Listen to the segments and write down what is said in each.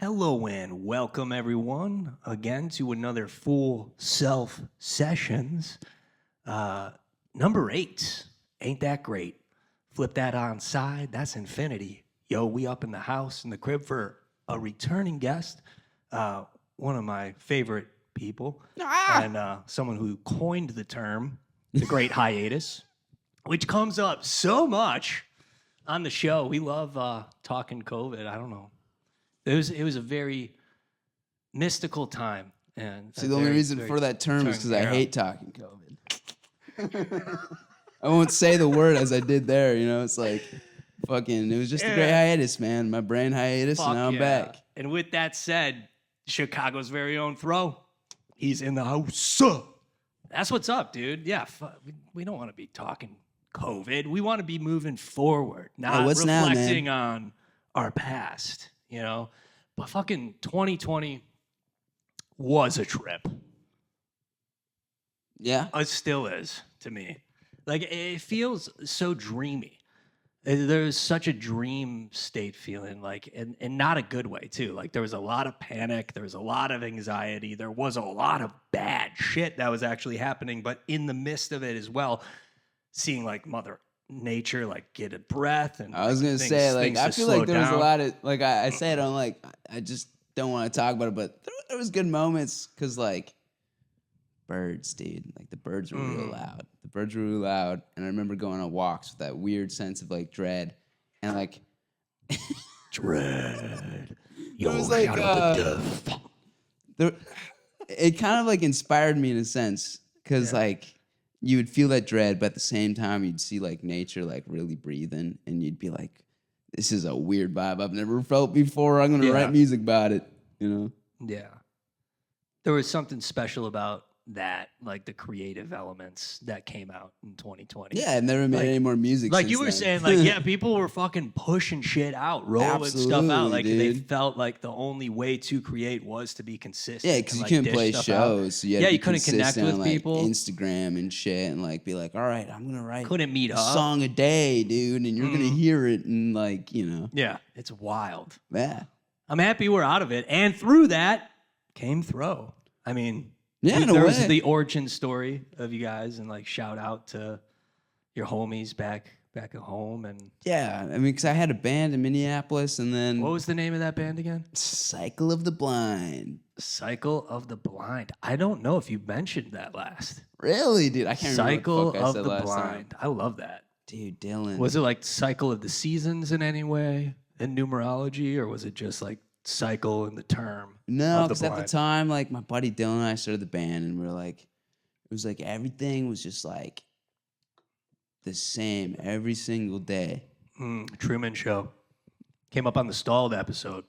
Hello and welcome everyone again to another Fullself sessions. Number 8, ain't that great? Flip that on side, that's infinity. Yo, we up in the house in the crib for a returning guest, one of my favorite people, and someone who coined the term, the Great Hiatus, which comes up so much on the show. We love talking COVID. I don't know. It was a very mystical time, and see, the only reason for that term is because I hate talking COVID. I won't say the word as I did there. You know, it's like fucking. It was just a great hiatus, man. My brain hiatus, and now I'm back. And with that said, Chicago's very own Thro, he's in the house. That's what's up, dude. Yeah, we don't want to be talking COVID. We want to be moving forward, not reflecting on our past. You know, but fucking 2020 was a trip. Yeah. It still is to me. Like, it feels so dreamy. There's such a dream state feeling, like, and not a good way, too. Like, there was a lot of panic. There was a lot of anxiety. There was a lot of bad shit that was actually happening. But in the midst of it as well, seeing, like, Mother Nature, like, get a breath. And I was gonna say, like, I feel like there was a lot of, like, I say it on, like, I just don't want to talk about it, but there was good moments because, like, birds, dude, like, the birds were real loud. The birds were really loud, and I remember going on walks with that weird sense of, like, dread, and, like, dread. It was like, it kind of, like, inspired me in a sense because, like, you would feel that dread, but at the same time, you'd see, like, nature, like, really breathing, and you'd be like, this is a weird vibe I've never felt before. I'm going to write music about it, you know? Yeah. There was something special about that, like the creative elements that came out in 2020. Yeah, I've never made any more music like since you were then. saying, like, yeah, people were fucking pushing shit out, rolling stuff out. Like, dude. they felt like the only way to create was to be consistent. Yeah, because you like, couldn't play shows. So you couldn't connect with on, like, people. Instagram and shit, and, like, be like, all right, I'm going to write Couldn't meet a up. song a day, dude, and you're going to hear it, and, like, you know. Yeah, it's wild. Yeah. I'm happy we're out of it. And through that came Thro. I mean... Yeah, there was the origin story of you guys, and, like, shout out to your homies back at home. And yeah, I mean, because I had a band in Minneapolis, and then what was the name of that band again? Cycle of the Blind. Cycle of the Blind. I don't know if you mentioned that last. Really, dude? I can't remember Cycle what the fuck of I said the last Blind. time. I love that. Dude, Dylan. Was it like Cycle of the Seasons in any way in numerology, or was it just like cycle in the term? No, because at the time, like, my buddy Dylan and I started the band, and we were like, it was like everything was just like the same every single day. Truman Show. Came up on the Stalled episode.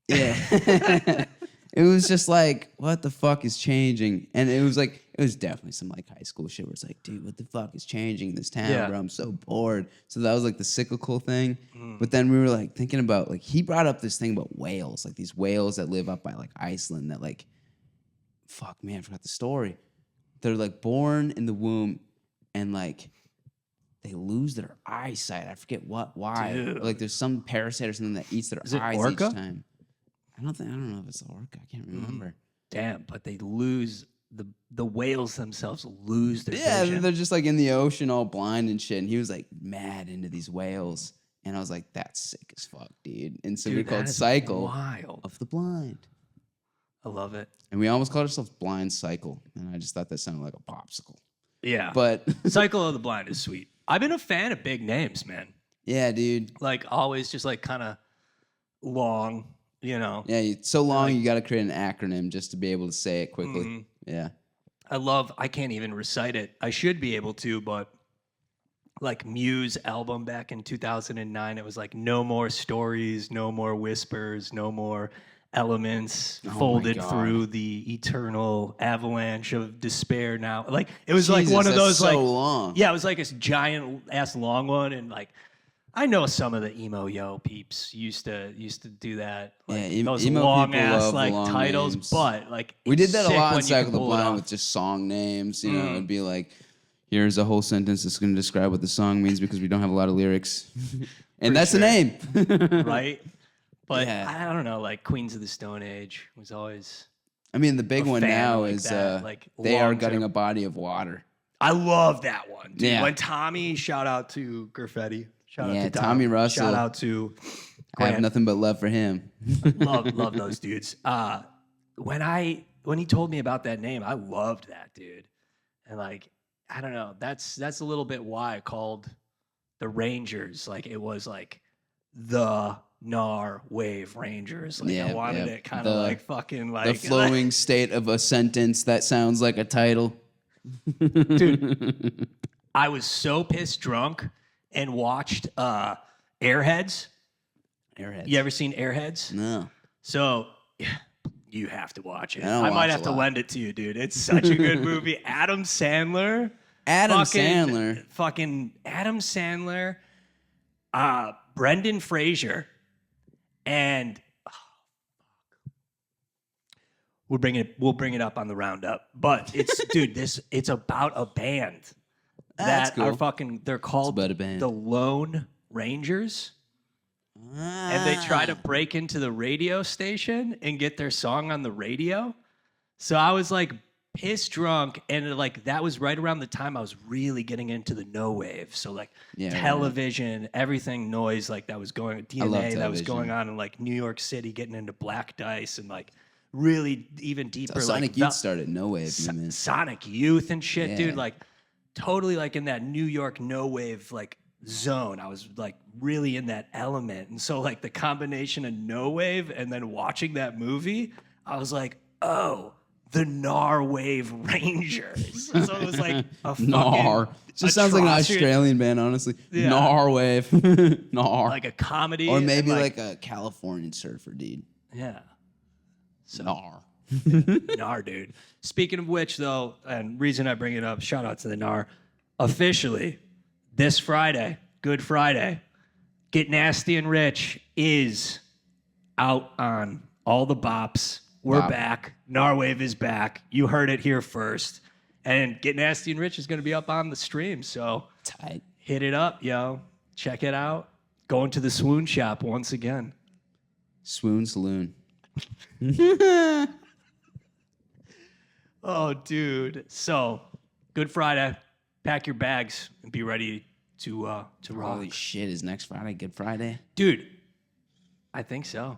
Yeah. It was just like, what the fuck is changing? And it was like, it was definitely some, like, high school shit where it's like, dude, what the fuck is changing in this town, bro? I'm so bored. So that was, like, the cyclical thing. But then we were, like, thinking about, like, he brought up this thing about whales, like these whales that live up by, like, Iceland that, like, fuck, man, I forgot the story. They're, like, born in the womb and, like, they lose their eyesight. I forget why. Dude. Like, there's some parasite or something that eats their eyes orca? each time. I don't know if it's orca. I can't remember. Damn, but they lose the whales themselves lose their vision. Yeah, they're just, like, in the ocean all blind and shit. And he was, like, mad into these whales. And I was like, that's sick as fuck, dude. And so we called Cycle of the Blind. I love it. And we almost called ourselves Blind Cycle. And I just thought that sounded like a popsicle. Yeah. But Cycle of the Blind is sweet. I've been a fan of big names, man. Yeah, dude. Like, always just, like, kind of long, you know. Yeah, so long you got to create an acronym just to be able to say it quickly. Yeah. I can't even recite it. I should be able to, but, like, Muse album back in 2009, it was like, no more stories, no more whispers, no more elements folded through the eternal avalanche of despair now. Like, it was like one of those, so like, long. Yeah, it was like this giant ass long one. And, like, I know some of the emo peeps used to do that. Like, yeah, those emo long people ass, love like, long titles, names. but, like, we did that a lot in when Cycle of the pull it Blind off. with just song names, you know. It'd be like, here's a whole sentence that's going to describe what the song means because we don't have a lot of lyrics. And that's the name. Right? But Yeah. I don't know, like Queens of the Stone Age was always. I mean, the big A one fan now like is that, like, They Are long-term. Gutting a Body of Water. I love that one, dude. Yeah. When Tommy, shout out to Graffiti, shout out Yeah, to Dom, Tommy Russell. shout out to I have Grant. nothing but love for him. love those dudes. When he told me about that name, I loved that dude, and like I don't know, that's a little bit why I called the Rangers. Like it was like the Gnar Wave Rangers. Like I wanted it kind of like fucking like The flowing state of a sentence that sounds like a title. dude. I was so pissed drunk and watched Airheads. Airheads. You ever seen Airheads? No. So you have to watch it. I don't I watch might a have to lot. lend it to you, dude. It's such a good movie. Adam Sandler. Fucking Adam Sandler, Brendan Fraser, and we'll bring it up on the roundup. But it's dude, it's about a band That's that cool. are fucking. They're called about a band. the Lone Rangers. And they try to break into the radio station and get their song on the radio. So I was like pissed drunk, and like that was right around the time I was really getting into the no wave. So like television, everything noise like that was going DNA that was going on in like New York City, getting into Black Dice and like really even deeper So Sonic like Youth started No Wave. Sonic Youth and shit, Yeah. dude. Like totally like in that New York no wave like zone. I was like really in that element. And so like the combination of no wave and then watching that movie, I was like, oh, the Gnar Wave Rangers. So it was like a fucking Gnar. Just sounds like an atrocious- Australian band, honestly. Yeah. Gnar Wave. Gnar. like a comedy. Or and, maybe like a Californian surfer, dude. yeah. So Gnar. Gnar, dude. Speaking of which, though, and reason I bring it up, shout out to the Gnar. Officially, this Friday, Good Friday, Get Nasty and Rich is out on all the bops. We're back. Gnar Wave is back. You heard it here first. And Get Nasty and Rich is going to be up on the stream. So Tight. hit it up, yo. Check it out. Going to the Swoon Shop once again. Swoon Saloon. Oh, dude. So, Good Friday. Pack your bags and be ready to rock. Holy shit, is next Friday Good Friday? Dude, I think so.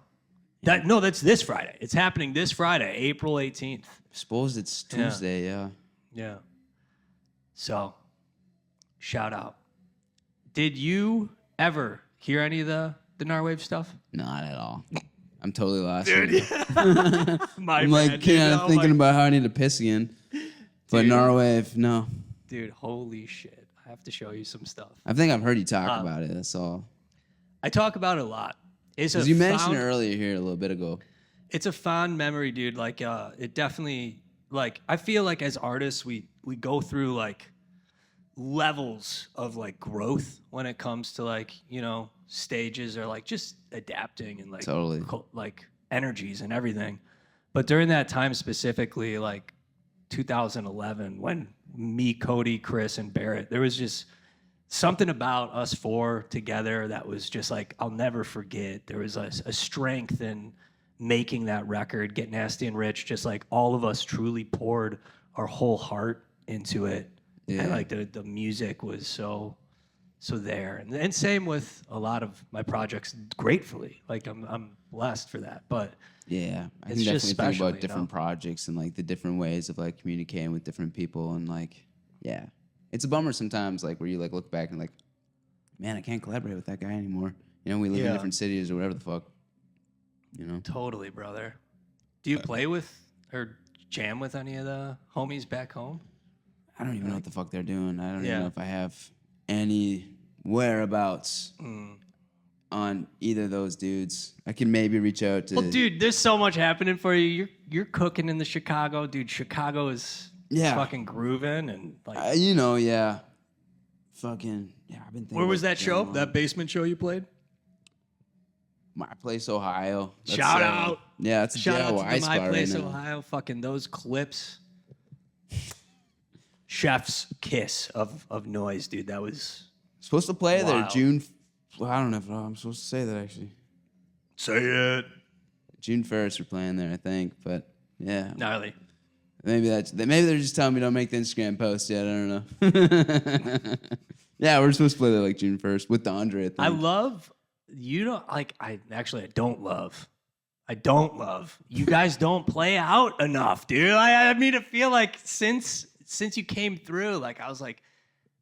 That's this Friday. It's happening this Friday, April 18th. Suppose it's Tuesday, yeah. Yeah. So, shout out. Did you ever hear any of the Gnar Wave stuff? Not at all. I'm totally lost. Dude, here. yeah. I'm like kind of thinking about how I need to piss again. But Dude. Gnar Wave, no. Dude, holy shit. I have to show you some stuff. I think I've heard you talk about it. That's all. I talk about it a lot. Because you mentioned it earlier here a little bit ago. It's a fond memory, dude. Like, it definitely, like, I feel like as artists, we go through, like, levels of, like, growth when it comes to, like, you know, stages or, like, just adapting and, like, Totally. like, energies and everything. But during that time specifically, like, 2011, when me, Cody, Chris, and Barrett, there was just something about us four together that was just like, I'll never forget. There was a strength in making that record, Get Nasty and Rich, just like all of us truly poured our whole heart into it. Yeah. And like the music was so there. And same with a lot of my projects, gratefully. Like I'm blessed for that. But Yeah, I It's can just definitely think special, about you different know? projects and like the different ways of like communicating with different people and like, yeah, it's a bummer sometimes like where you like look back and like, man, I can't collaborate with that guy anymore. You know, we live in Yeah. different cities or whatever the fuck. You know, totally, brother. Do you play with or jam with any of the homies back home? I don't even know what the fuck they're doing. I don't Yeah. even know if I have any whereabouts on either of those dudes. I can maybe reach out to. Well, dude, there's so much happening for you. You're cooking in the Chicago, dude. Chicago is fucking grooving and like. you know, yeah. Fucking yeah. I've been thinking. Where was about that show? going That on. basement show you played? My Place, Ohio. That's, Shout out. Yeah, that's a Shout out DIY to the spot My Place, right now. Ohio. Fucking those clips. Chef's kiss of noise, dude. That was Supposed to play there Wild. June. Well, I don't know if I'm supposed to say that actually. Say it. June 1st we're playing there, I think. But yeah. Gnarly. Maybe they're just telling me don't make the Instagram post yet. I don't know. Yeah, we're supposed to play there like June 1st with Andre, I think. I love you don't like I don't love. You guys don't play out enough, dude. I mean, I feel like since you came through, like I was like,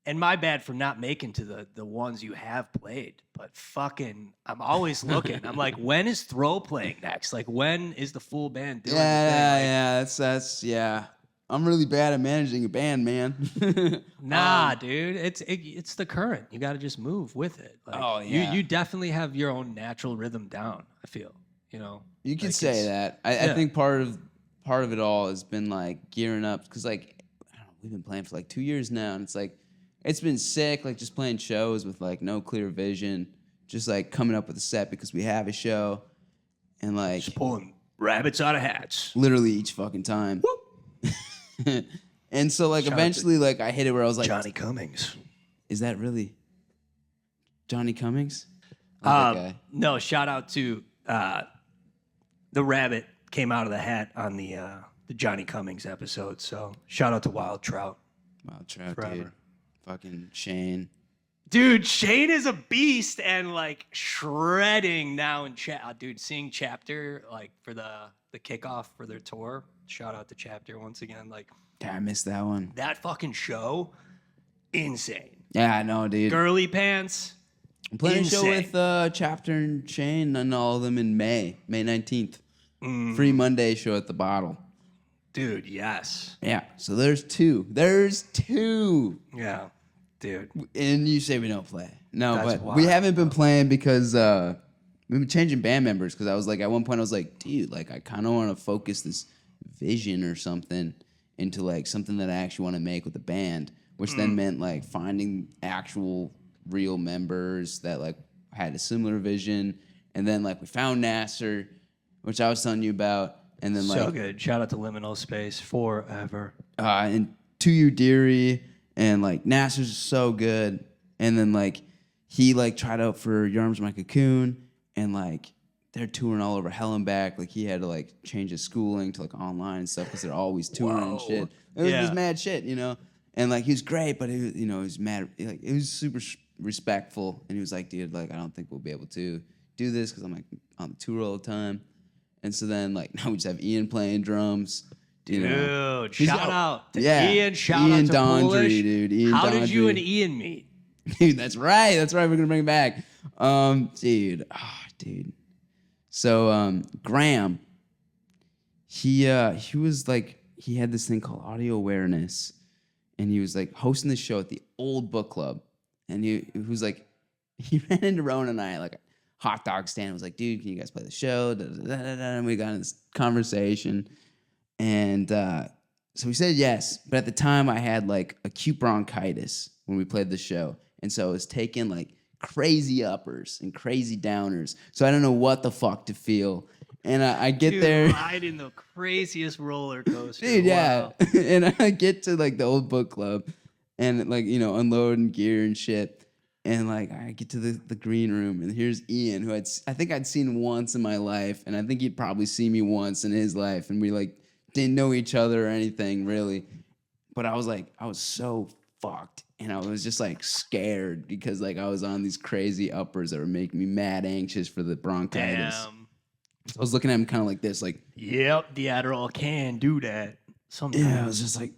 and my bad for not making to the ones you have played, but fucking, I'm always looking. I'm like, when is Thro playing next? Like, when is the full band doing? That's yeah. I'm really bad at managing a band, man. Nah, dude, it's the current. You got to just move with it. Like, you definitely have your own natural rhythm down. I feel, you know. You could say that. I think part of it all has been like gearing up because like I don't know, we've been playing for like 2 years now, and it's like it's been sick. Like just playing shows with like no clear vision, just like coming up with a set because we have a show, and like just pulling rabbits out of hats, literally each fucking time. And so like eventually like I hit it where I was like Johnny Cummings. Is that really Johnny Cummings? That guy. No, shout out to the rabbit came out of the hat on the Johnny Cummings episode. So shout out to Wild Trout. Wild Trout, Forever. dude. Fucking Shane. Dude, Shane is a beast and like shredding now in chat. Dude, seeing Chapter like for the kickoff for their tour. Shout out to Chapter once again. Like, yeah, I missed that one. That fucking show, insane. Yeah, I know, dude. Girly pants. I'm playing a show with Chapter and Shane and all of them in May 19th. Free Monday show at the Bottle. Dude, yes. Yeah, so there's two. Yeah, dude. And you say we don't play. No, That's but wild. we haven't been playing because we've been changing band members because I was like, at one point I was like, dude, like I kind of want to focus this vision or something into like something that I actually want to make with the band, which then meant like finding actual real members that like had a similar vision. And then like we found Nasser, which I was telling you about. And then like so good. Shout out to Liminal Space forever. And To You Deary and like Nasser's so good. And then like he like tried out for Your Arms My Cocoon and like they're touring all over hell and back. Like he had to like change his schooling to like online and stuff because they're always touring and shit. It was just mad shit, you know. And like he was great, but he was, you know, he was mad. Like it was super respectful, and he was like, "Dude, like I don't think we'll be able to do this because I'm like on the tour all the time." And so then like now we just have Ian playing drums. You know. Dude, shout out to yeah, Ian. Shout Ian out to Dondry, Polish. dude. Ian How Dondry. did you and Ian meet? Dude, that's right. That's right. We're gonna bring it back. Dude. So Graham, he was like he had this thing called Audio Awareness, and he was like hosting the show at the old book club, and he was like he ran into Rowan and I at like a hot dog stand. And was like, dude, can you guys play the show? And we got in this conversation, and so we said yes. But at the time, I had like acute bronchitis when we played the show, and so I was taking like crazy uppers and crazy downers. So I don't know what the fuck to feel. And I get there. Riding the craziest roller coaster. Dude, wow. yeah. And I get to like the old book club and like, you know, unloading gear and shit. And like I get to the green room and here's Ian, who I think I'd seen once in my life. And I think he'd probably seen me once in his life. And we like didn't know each other or anything really. But I was so fucked. And I was just like scared because like I was on these crazy uppers that were making me mad anxious for the bronchitis. Damn. So I was looking at him kind of like this, like, Yep, the Adderall can do that. Sometimes. yeah, I was just like,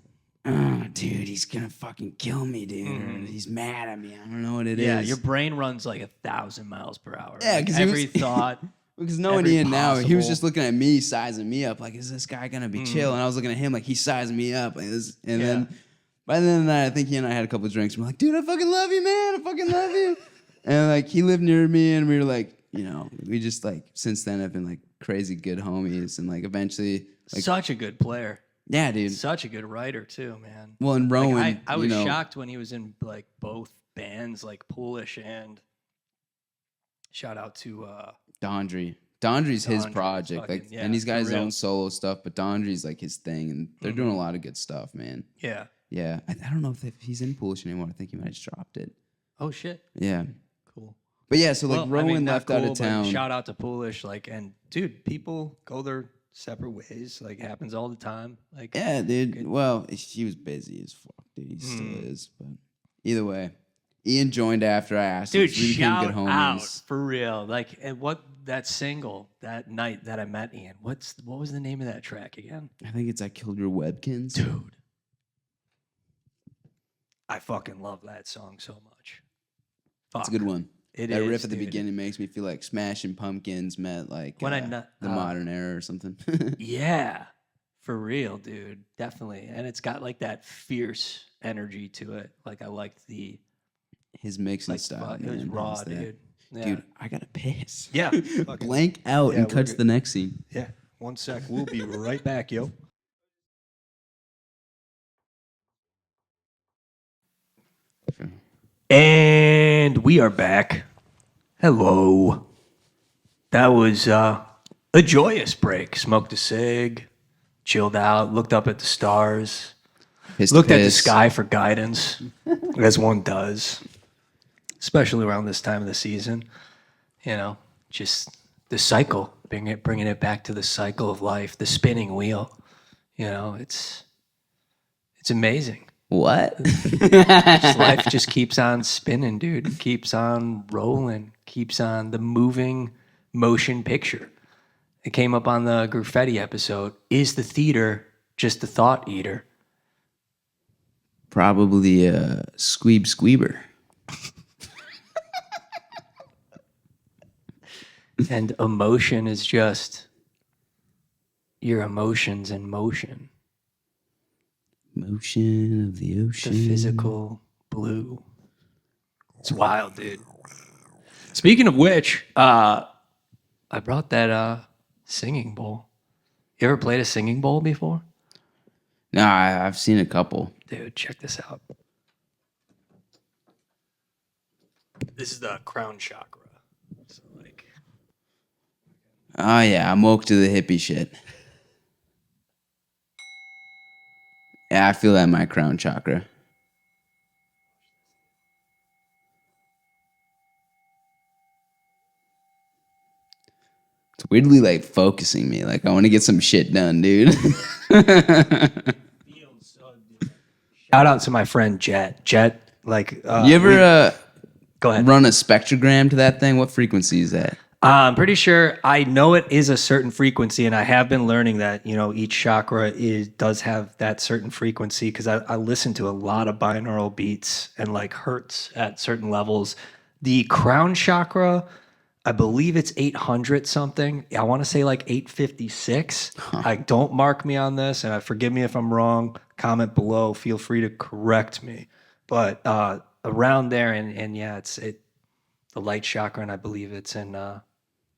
oh, dude, he's gonna fucking kill me, dude. Or he's mad at me. I don't know what it is. Yeah, your brain runs like 1,000 miles per hour. Yeah, like 'cause every thought. Because knowing every Ian now, he was possible- just looking at me, sizing me up. Like, is this guy gonna be chill? And I was looking at him like he's sizing me up. Like this, and then by the end of the night, I think he and I had a couple of drinks. We're like, dude, I fucking love you, man. I fucking love you. And like he lived near me, and we were like, you know, we just like since then have been like crazy good homies, and like eventually, like, Such a good player. yeah, dude. Such a good writer too, man. Well, and Rowan, Like, I was you know, shocked when he was in like both bands, like Polish and shout out to Dondry. Dondry's his Dondry, project, fucking- like, yeah, and he's got for his real. own solo stuff, but Dondry's like his thing, and they're doing a lot of good stuff, man. yeah. Yeah, I don't know if he's in Polish anymore. I think he might have just dropped it. Oh shit. Yeah, Cool. But yeah, so like Well, I Rowan mean, not left out cool, of but town. Shout out to Polish, like, and dude, people go their separate ways. Like, happens all the time. Like, Yeah, dude. Well, he was busy as fuck, dude. He still is. But either way, Ian joined after I asked him. dude, So we became good shout homies. out for real. Like, and what that single that night that I met Ian? What was the name of that track again? I think it's I Killed Your Webkins. Dude, I fucking love that song so much. It's a good one. It that is, riff at the dude. beginning makes me feel like Smashing Pumpkins met like When the modern era or something. Yeah, for real, dude. Definitely. And it's got like that fierce energy to it. Like I liked his mixing like style. it was man, raw, is that- dude. Yeah. Dude, I gotta piss. Yeah. Blank out Yeah, and we're cuts good. the next scene. Yeah. 1 sec. We'll be right back, yo. And we are back. Hello. That was a joyous break. Smoked a cig, chilled out, looked up at the stars, looked at the sky for guidance, as one does, especially around this time of the season. You know, just the cycle, bringing it back to the cycle of life, the spinning wheel. You know, it's amazing. What? Life just keeps on spinning, dude. Keeps on rolling. Keeps on the moving motion picture. It came up on the graffiti episode. Is the theater just a thought eater? Probably Squeeb Squeeber. And emotion is just your emotions in motion. Motion of the The ocean. physical blue. It's wild, dude. Speaking of which, I brought that singing bowl. You ever played a singing bowl before? No, I've seen a couple. Dude, check this out. This is the crown chakra. So like, Oh yeah, I'm woke to the hippie shit. Yeah, I feel that in my crown chakra. It's weirdly like focusing me. Like I want to get some shit done, dude. shout out to my friend Jet. Jet, like, You ever go ahead. run a spectrogram to that thing? What frequency is that? I'm pretty sure I know it is a certain frequency, and I have been learning that, you know, each chakra does have that certain frequency because I listen to a lot of binaural beats and like hertz at certain levels. The crown chakra, I believe it's 800 something. I want to say like 856. I don't mark me on this, and forgive me if I'm wrong. Comment below. Feel free to correct me. But around there, and yeah, it's the light chakra, and I believe it's in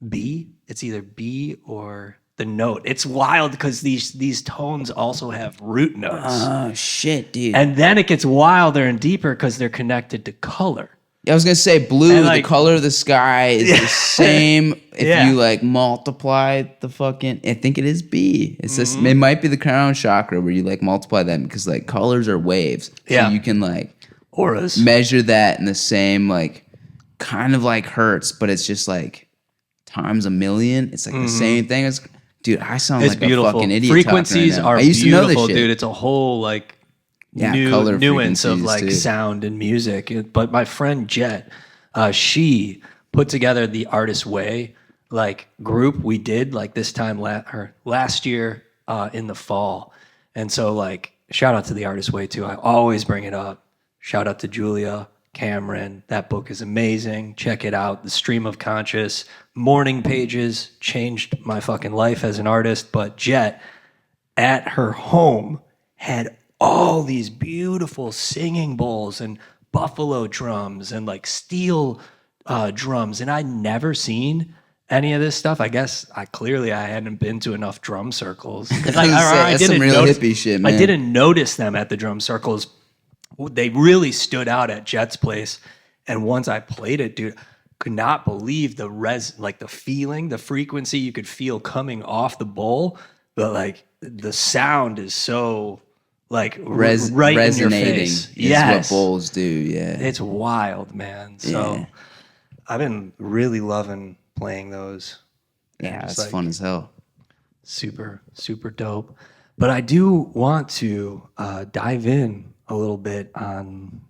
B. It's either B or the note. It's wild because these tones also have root notes. Oh shit, dude. And then it gets wilder and deeper because they're connected to color. I was gonna say blue. And, like- the color of the sky is the same if Yeah. you like multiply the fucking. I think it is B. It's just it might be the crown chakra where you like multiply them because like colors are waves. So Yeah. you can like Auras. measure that in the same like kind of like hertz, but it's just like times a million. It's like the same thing as. Dude, I sound It's like beautiful. a fucking idiot. Frequencies talking right now. are I used to know beautiful, this shit. dude. It's a whole like color nuance of frequencies, like too. sound and music. But my friend Jet, she put together the Artist Way like group we did like this time last year in the fall. And so like shout out to the Artist Way too. I always bring it up. Shout out to Julia Cameron. That book is amazing. Check it out. The Stream of Conscious morning pages changed my fucking life as an artist. But Jet at her home had all these beautiful singing bowls and buffalo drums and like steel drums, and I'd never seen any of this stuff. I guess I hadn't been to enough drum circles. Like, That's some real hippie shit, man. I didn't notice them at the drum circles. They really stood out at Jet's place, and once I played it, dude, could not believe the the feeling, the frequency you could feel coming off the bowl, but like the sound is so like right in your resonating face. is Yes. what bowls do. Yeah, It's wild, man. So I've been really loving playing those. Yeah, Just it's like fun as hell. super, super dope. But I do want to dive in a little bit on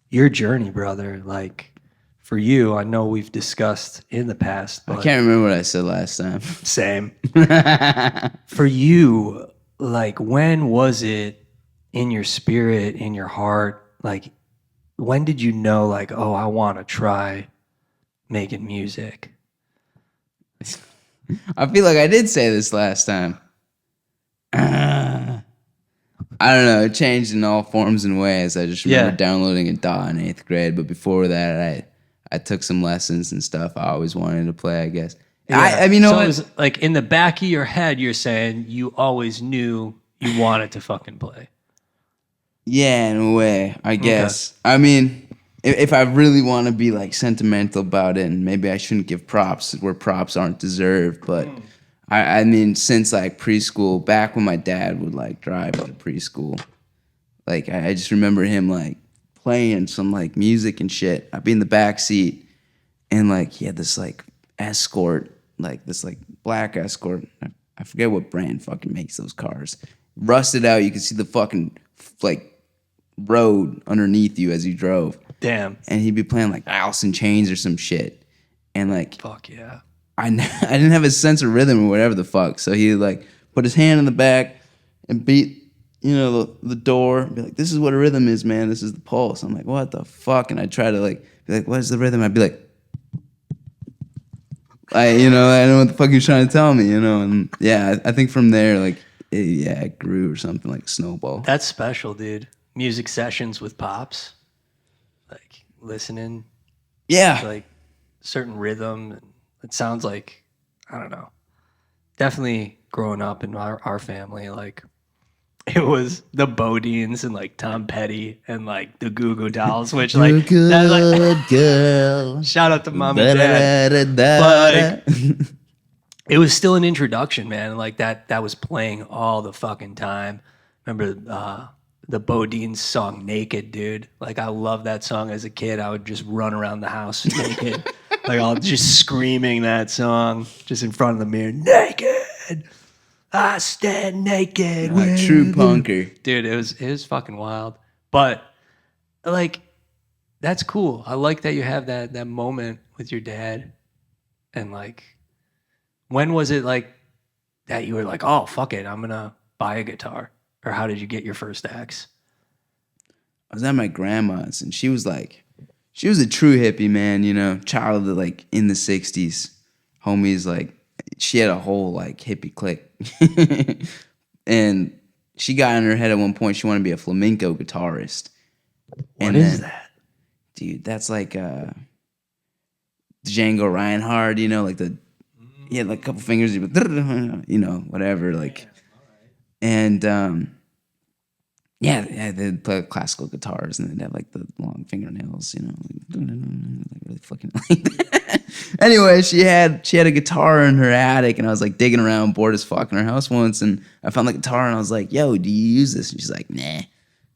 your journey, brother. Like for you, I know we've discussed in the past, I but can't remember what I said last time. same. For you, like when was it in your spirit, in your heart? Like when did you know like, oh, I want to try making music? I feel like I did say this last time. I don't know. It changed in all forms and ways. I just remember downloading a DAW in 8th grade. But before that, I took some lessons and stuff. I always wanted to play, I guess. Yeah. I mean, you know so what? it was like in the back of your head, you're saying you always knew you wanted to fucking play. Yeah, in a way, I guess. I mean, if I really want to be like sentimental about it, and maybe I shouldn't give props where props aren't deserved, but I mean, since like preschool, back when my dad would like drive to preschool, like I just remember him like playing some like music and shit. I'd be in the back seat, and like he had this like Escort, like this like black Escort. I forget what brand fucking makes those cars. Rusted out, you could see the fucking like road underneath you as you drove. Damn. And he'd be playing like Alice in Chains or some shit. And like, Fuck yeah. I didn't have a sense of rhythm or whatever the fuck. So he'd like put his hand in the back and beat, you know, the door. And be like, this is what a rhythm is, man. This is the pulse. I'm like, what the fuck? And I'd try to like, be like, what is the rhythm? I'd be like, I don't know what the fuck he was trying to tell me, you know? And yeah, I think from there, like, it grew or something like a snowball. That's special, dude. Music sessions with pops, like listening, Yeah. like certain rhythm. It sounds like, I don't know, definitely growing up in our family, like it was the Bodines and like Tom Petty and like the Goo Goo Dolls, which like, good like girl. shout out to mom and dad. But like, it was still an introduction, man. Like that was playing all the fucking time. Remember the Bodines song "Naked," dude. Like I love that song as a kid. I would just run around the house naked, like all just screaming that song just in front of the mirror. Naked, I stand naked. True punker. Dude, it was fucking wild. But like that's cool. I like that you have that moment with your dad. And like when was it like that you were like, oh fuck it, I'm gonna buy a guitar? Or how did you get your first axe? I was at my grandma's and she was a true hippie, man, you know, child of like in the 60s. Homies, like she had a whole like hippie clique. And she got in her head at one point she wanted to be a flamenco guitarist. What is that? Dude, that's like Django Reinhardt, you know, like he had like a couple fingers, you know, whatever, like. And yeah, they'd play classical guitars and they'd have like the long fingernails, you know, like really fucking like that. Anyway, she had a guitar in her attic and I was like digging around, bored as fuck in her house once, and I found the guitar and I was like, yo, do you use this? And she's like, nah.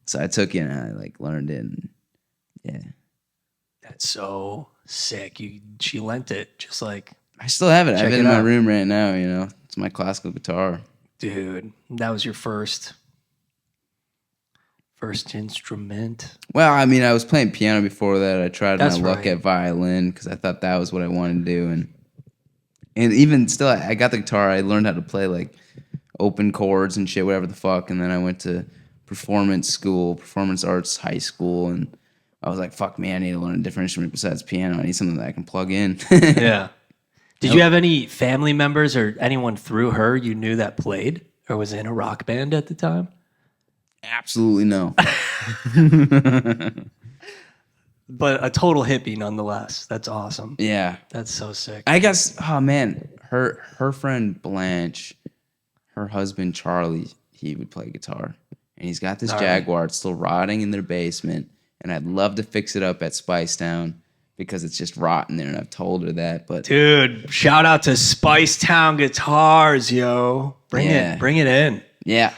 So I took it and I like learned it, and yeah. That's so sick. She lent it, just like I still have it. I have it in my out. room right now, you know. It's my classical guitar. Dude, that was your first instrument. Well, I mean, I was playing piano before that. I tried That's my luck right. at violin because I thought that was what I wanted to do, and even still, I got the guitar. I learned how to play like open chords and shit, whatever the fuck. And then I went to performance arts high school, and I was like, fuck me, I need to learn a different instrument besides piano. I need something that I can plug in. Yeah. Did you have any family members or anyone through her you knew that played or was in a rock band at the time? Absolutely no. But a total hippie nonetheless. That's awesome. Yeah. That's so sick. I guess, oh man, her friend Blanche, her husband Charlie, he would play guitar. And he's got this Jaguar. It's still rotting in their basement. And I'd love to fix it up at Spicetown because it's just rotten there. And I've told her that. But dude, shout out to Spicetown Guitars, yo. Bring it in. Yeah.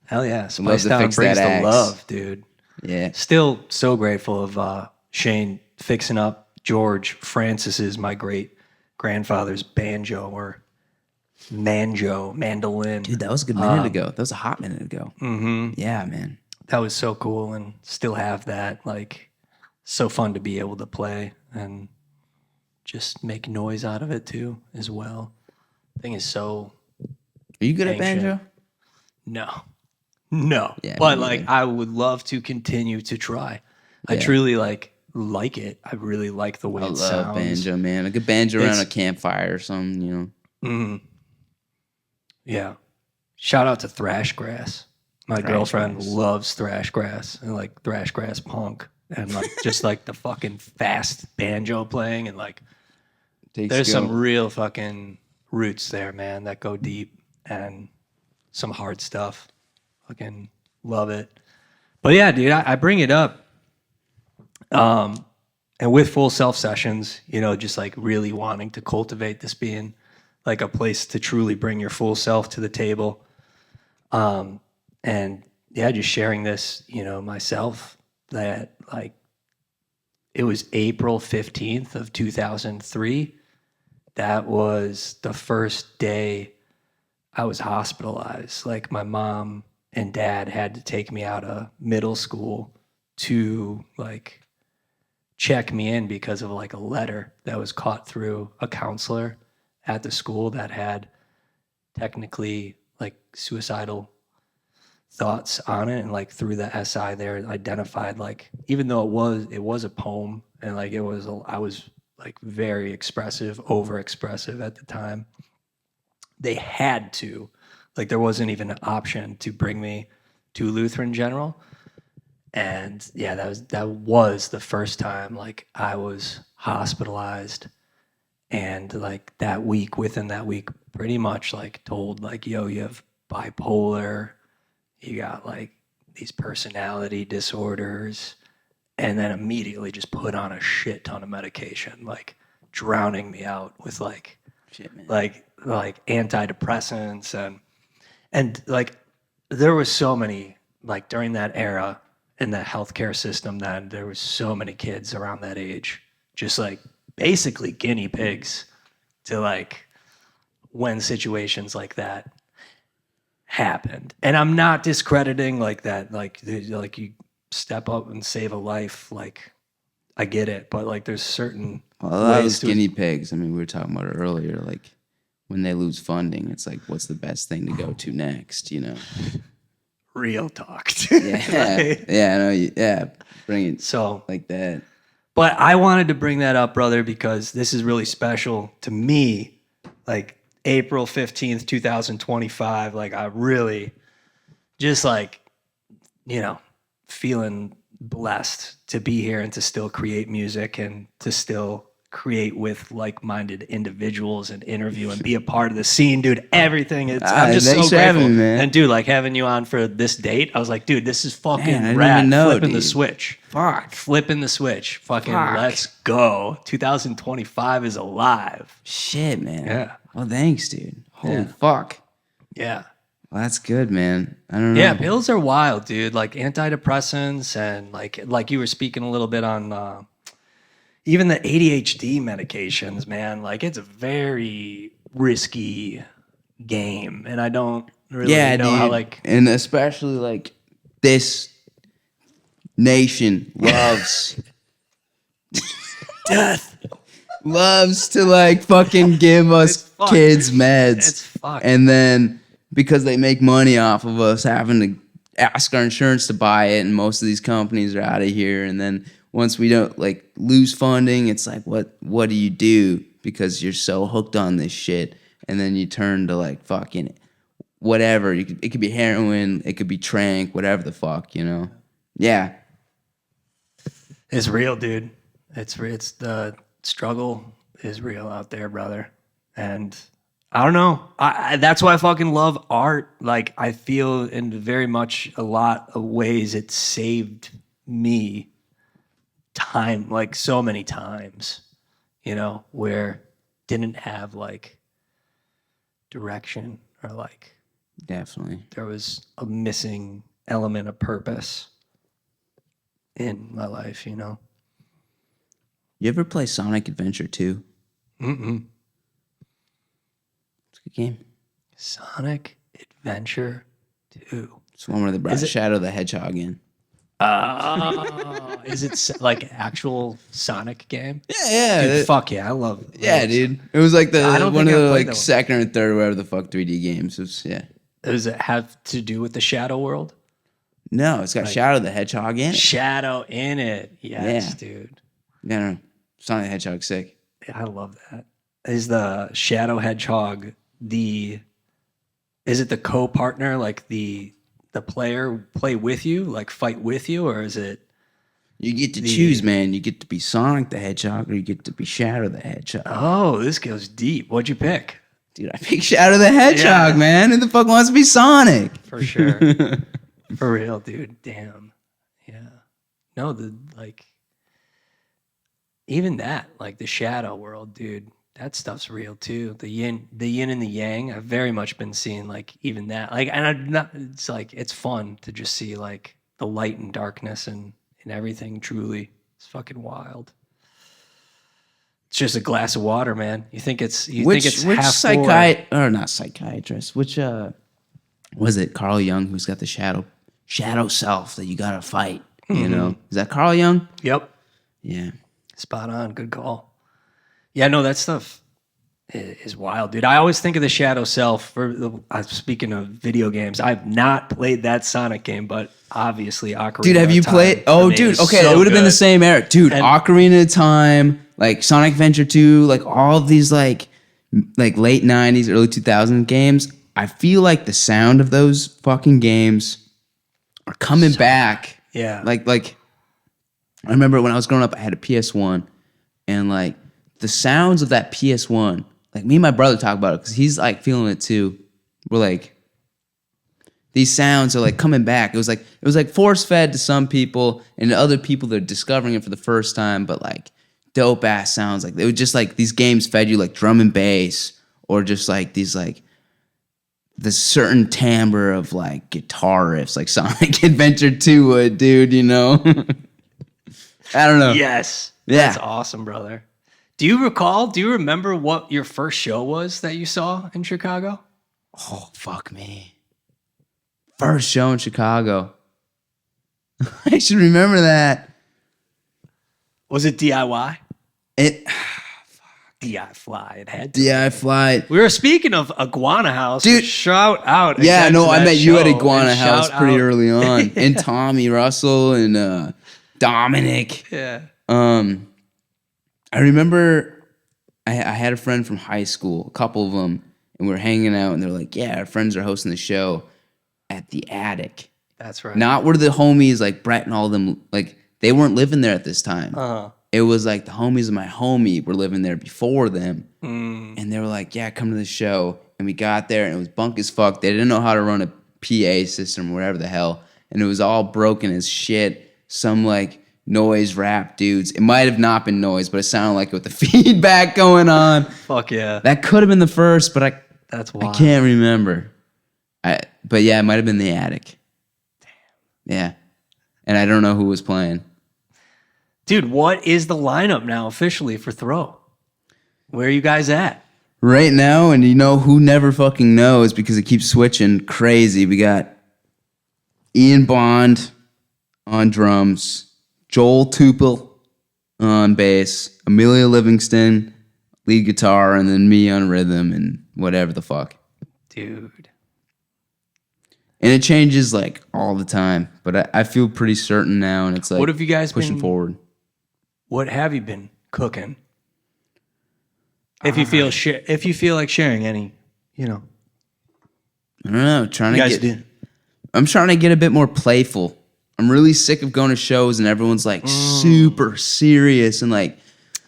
Hell yeah. Love to Spicetown fix brings that the axe. love, dude. Yeah. Still so grateful of Shane fixing up George Francis's, my great grandfather's banjo or mandolin. Dude, that was a good minute ago. That was a hot minute ago. Mm-hmm. Yeah, man. That was so cool, and still have that. Like, so fun to be able to play and just make noise out of it too, as well. Thing is so. Are you good at ancient. banjo? No. Yeah, But me like, neither. I would love to continue to try. I truly like it. I really like the way I it love sounds. banjo, man. A good banjo around It's- a campfire or something, you know. Mm, yeah. Shout out to thrash grass. My Thrash girlfriend grass. loves thrash grass and like thrash grass punk and like just like the fucking fast banjo playing and like Takes there's some skill. real fucking roots there, man, that go deep and some hard stuff. Fucking love it. But yeah, dude, I bring it up. And with full self sessions, you know, just like really wanting to cultivate this being like a place to truly bring your full self to the table. And yeah, just sharing this, you know, myself that like it was April 15th of 2003. That was the first day I was hospitalized. Like my mom and dad had to take me out of middle school to like check me in because of like a letter that was caught through a counselor at the school that had technically like suicidal thoughts on it, and like through the SI there identified like, even though it was a poem and like I was like very expressive, over expressive at the time, they had to, like there wasn't even an option to bring me to Lutheran General. And yeah, that was the first time like I was hospitalized, and like within that week, pretty much like told like, yo, you have bipolar, you got like these personality disorders, and then immediately just put on a shit ton of medication, like drowning me out with like Shit, man. like antidepressants and like there was so many like during that era in the healthcare system that there was so many kids around that age just like basically guinea pigs to like when situations like that happened. And I'm not discrediting like that, like you step up and save a life, like I get it, but like there's certain Well, a lot of ways those to guinea pigs, I mean, we were talking about it earlier, like when they lose funding, it's like, what's the best thing to go to next, you know? real talk. Yeah. Like, Yeah, I know. Yeah. Bring it so like that. but I wanted to bring that up, brother, because this is really special to me. Like April 15th, 2025, like I really just like, you know, feeling blessed to be here and to still create music and to still create with like-minded individuals and interview and be a part of the scene, dude. Everything. I'm just thanks so for having grateful. me, man. And dude, like having you on for this date, I was like, dude, this is fucking Man, I didn't rad. even know, Flipping the dude. switch. Fuck. Flipping the switch. Fucking Fuck. let's go. 2025 is alive. Shit, man. Yeah. Well, thanks, dude. Holy Yeah. fuck. Yeah. Well, that's good, man. I don't know. Yeah, pills are wild, dude. Like antidepressants and like you were speaking a little bit on even the ADHD medications, man. Like it's a very risky game, and I don't really know dude. how like and especially like this nation loves death. loves to like fucking give us It's fucked. kids meds. It's fucked. And then because they make money off of us having to ask our insurance to buy it, and most of these companies are out of here, and then once we don't like lose funding, it's like what do you do because you're so hooked on this shit, and then you turn to like fucking whatever. It could be heroin, it could be trank, whatever the fuck, you know. Yeah. It's real, dude. It's the struggle is real out there, brother. And I don't know. That's why I fucking love art. Like I feel in very much a lot of ways it saved me time, like so many times, you know, where didn't have like direction or like Definitely. there was a missing element of purpose in my life, you know. You ever play Sonic Adventure 2? Mm-mm. It's a good game. Sonic Adventure 2. It's one where they brought Shadow the Hedgehog in. Is it like actual Sonic game? Yeah. Dude, fuck yeah, I love it. Yeah, dude. It was like I don't one think of I the played like that one. second or third, whatever the fuck 3D games. It was, yeah. Does it have to do with the Shadow World? No, it's got Shadow the Hedgehog in it. Shadow in it. Yes, Yeah. dude. No. Sonic the Hedgehog's sick. I love that. Is the Shadow Hedgehog is it the co-partner, like the player play with you, like fight with you, or is it? You get to choose, man. You get to be Sonic the Hedgehog or you get to be Shadow the Hedgehog. Oh, this goes deep. What'd you pick? Dude, I picked Shadow the Hedgehog, man. Who the fuck wants to be Sonic? For sure. For real, dude. Damn. Yeah. No, even that, like the Shadow World, dude, that stuff's real too. The yin and the yang. I've very much been seeing like even that. Like, and I'm not. It's like it's fun to just see like the light and darkness and everything. Truly, it's fucking wild. It's just a glass of water, man. You think it's Which half full. or not psychiatrist? Which was it Carl Jung who's got the shadow self that you gotta fight? You know, is that Carl Jung? Yep. Yeah. Spot on. Good call. Yeah, no, that stuff is wild, dude. I always think of the Shadow Self. Speaking of video games, I've not played that Sonic game, but obviously Ocarina Dude, have you of Time played? for Oh, me dude. is Okay, so it would have been the good. same era, dude. And- Ocarina of Time, like Sonic Adventure 2, like all of these like late 90s, early 2000s games. I feel like the sound of those fucking games are coming back. Yeah. Like I remember when I was growing up, I had a PS1, and like the sounds of that PS1, like me and my brother talk about it because he's like feeling it too. We're like, these sounds are like coming back. It was like force fed to some people, and to other people they're discovering it for the first time. But like dope ass sounds, like it was just like these games fed you like drum and bass, or just like these like the certain timbre of like guitar riffs, like Sonic Adventure 2 would, dude. You know, I don't know. Yes. Yeah. That's awesome, brother. Do you remember what your first show was that you saw in Chicago? Oh, fuck me. First show in Chicago. I should remember that. Was it DIY? It DI Fly. It had to. DI Fly. We were speaking of Iguana House. Dude. Shout out. Yeah, again no, to I that met you at show, Iguana and House shout pretty out- early on. And Tommy Russell and Dominic. Yeah. I remember I had a friend from high school, a couple of them, and we were hanging out, and they're like, yeah, our friends are hosting the show at the Attic. That's right. Not where the homies, like Brett and all of them, like, they weren't living there at this time. Uh-huh. It was like the homies of my homie were living there before them. Mm. And they were like, yeah, come to the show. And we got there, and it was bunk as fuck. They didn't know how to run a PA system or whatever the hell. And it was all broken as shit. Some, like, noise rap dudes. It might have not been noise, but it sounded like it with the feedback going on. Fuck yeah. That could have been the first, but That's I wild. can't remember. But yeah, it might have been the Attic. Damn. Yeah. And I don't know who was playing. Dude, what is the lineup now officially for Thro? Where are you guys at? Right now, and you know who never fucking knows because it keeps switching crazy. We got Ian Bond on drums, Joel Tupel on bass, Amelia Livingston lead guitar, and then me on rhythm and whatever the fuck. Dude. And it changes like all the time, but I feel pretty certain now, and it's like What have you guys pushing been forward. What have you been cooking? If you feel like sharing any, you know. I don't know, do. I'm trying to get a bit more playful. I'm really sick of going to shows and everyone's like super serious and like,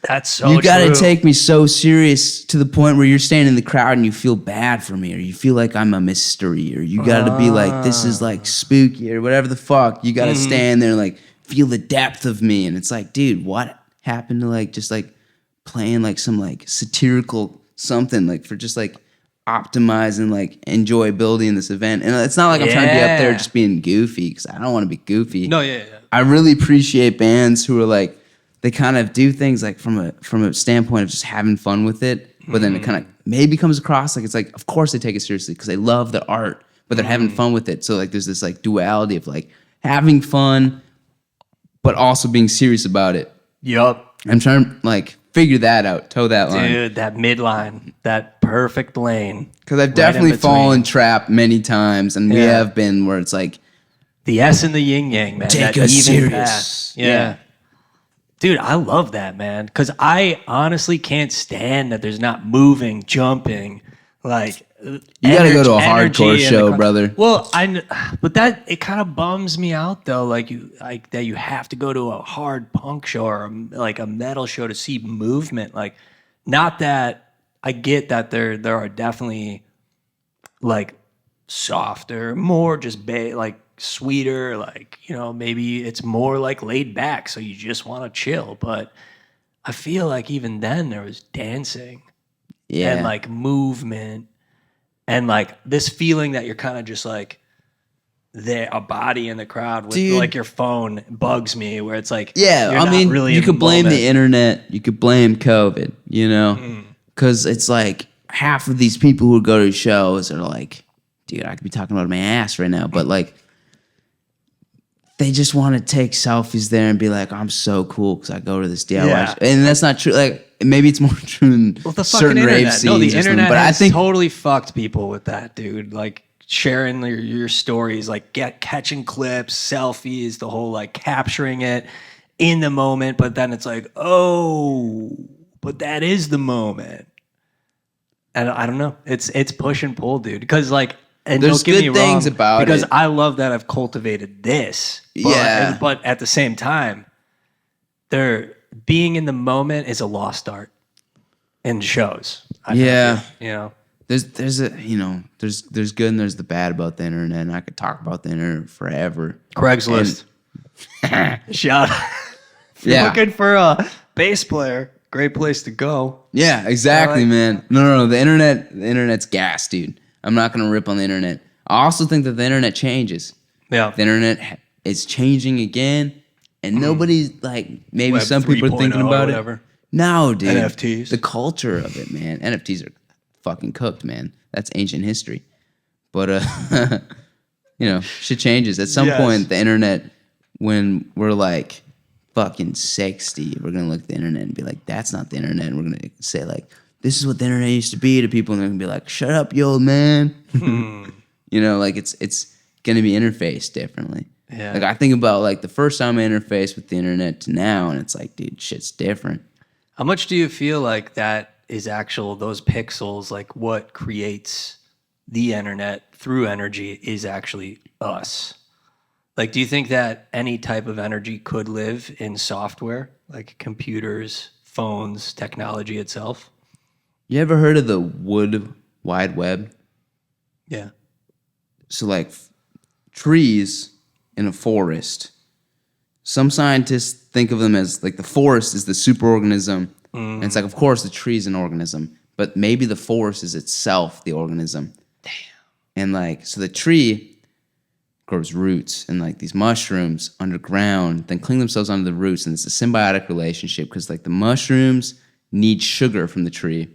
That's so you got to true. take me so serious to the point where you're standing in the crowd and you feel bad for me, or you feel like I'm a mystery, or you got to be like, this is like spooky or whatever the fuck. You got to stand there and like feel the depth of me. And it's like, dude, what happened to like just like playing like some like satirical something like for just like optimizing like enjoyability in this event? And it's not like I'm trying to be up there Yeah. just being goofy, because I don't want to be goofy. No, yeah. I really appreciate bands who are like they kind of do things like from a standpoint of just having fun with it, but then it kind of maybe comes across like it's like, of course they take it seriously because they love the art, but they're having fun with it. So like there's this like duality of like having fun, but also being serious about it. Yup. I'm trying to like figure that out, toe that line. Dude, that midline, that perfect lane. Because I've definitely fallen trapped many times, and we have been where it's like the S and the yin yang, man. Take that us even serious. path. Yeah. Dude, I love that, man. Because I honestly can't stand that there's not moving, jumping, like. You gotta go to a hardcore show, brother. Well, but that it kind of bums me out though. Like that you have to go to a hard punk show or like a metal show to see movement. Like, not that I get that there are definitely like softer, more just like sweeter. Like, you know, maybe it's more like laid back, so you just want to chill. But I feel like even then there was dancing, and like movement. And like this feeling that you're kind of just like there, a body in the crowd with like your phone bugs me. Where it's like, I mean, really you could blame the internet, you could blame COVID, you know, because it's like half of these people who go to shows are like, dude, I could be talking about my ass right now, but like they just want to take selfies there and be like, I'm so cool because I go to this DIY, and that's not true. Like. Maybe it's more true in certain rave scenes. No, the internet but has I think totally fucked people with that, dude. Like sharing your stories, like catching clips, selfies, the whole like capturing it in the moment. But then it's like, oh, but that is the moment. And I don't know. It's push and pull, dude. Because like, and there's don't get me good things wrong, about because it. I love that I've cultivated this. But, but at the same time, being in the moment is a lost art in shows. You know, there's a there's good and there's the bad about the internet, and I could talk about the internet forever. Craigslist. Shout out. Looking for a bass player, great place to go. Yeah, exactly, man. No, the internet's gas, dude. I'm not gonna rip on the internet. I also think that the internet changes. Yeah, the internet is changing again. And nobody's like, maybe Web some people are thinking about it. No, dude. NFTs. The culture of it, man. NFTs are fucking cooked, man. That's ancient history. But, you know, shit changes. At some point, the internet, when we're like fucking 60, we're going to look at the internet and be like, that's not the internet. And we're going to say like, this is what the internet used to be to people. And they're going to be like, shut up, you old man. You know, like it's going to be interfaced differently. Yeah. Like I think about like the first time I interfaced with the internet to now, and it's like, dude, shit's different. How much do you feel like that is those pixels, like what creates the internet through energy is actually us? Like, do you think that any type of energy could live in software, like computers, phones, technology itself? You ever heard of the Wood Wide Web? Yeah. So like trees in a forest, some scientists think of them as like the forest is the superorganism. And it's like, of course, the tree is an organism, but maybe the forest is itself the organism. Damn. And like, so the tree grows roots and like these mushrooms underground then cling themselves onto the roots. And it's a symbiotic relationship because like the mushrooms need sugar from the tree.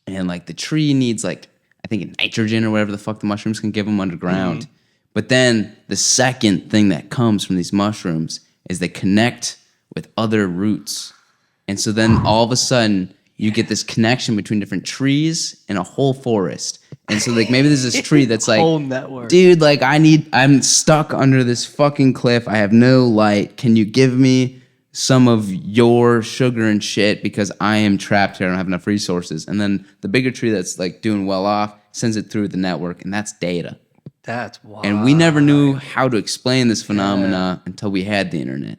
And like the tree needs like, I think nitrogen or whatever the fuck the mushrooms can give them underground. But then the second thing that comes from these mushrooms is they connect with other roots. And so then all of a sudden you get this connection between different trees in a whole forest. And so like maybe there's this tree that's like, whole network. Dude, like I'm stuck under this fucking cliff. I have no light. Can you give me some of your sugar and shit because I am trapped here. I don't have enough resources. And then the bigger tree that's like doing well off sends it through the network, and that's data. That's wild. And we never knew how to explain this phenomena until we had the internet.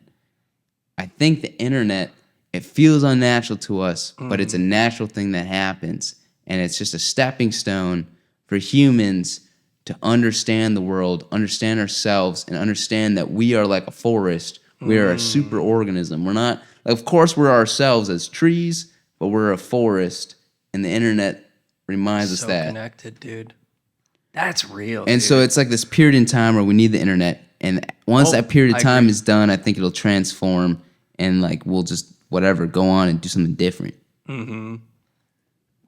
I think the internet, it feels unnatural to us, but it's a natural thing that happens. And it's just a stepping stone for humans to understand the world, understand ourselves, and understand that we are like a forest. We are a super organism. We're not, of course, we're ourselves as trees, but we're a forest. And the internet reminds us that. So connected, dude. That's real. And so it's like this period in time where we need the internet. And once that period of time is done, I think it'll transform and like we'll just whatever go on and do something different. Mm-hmm.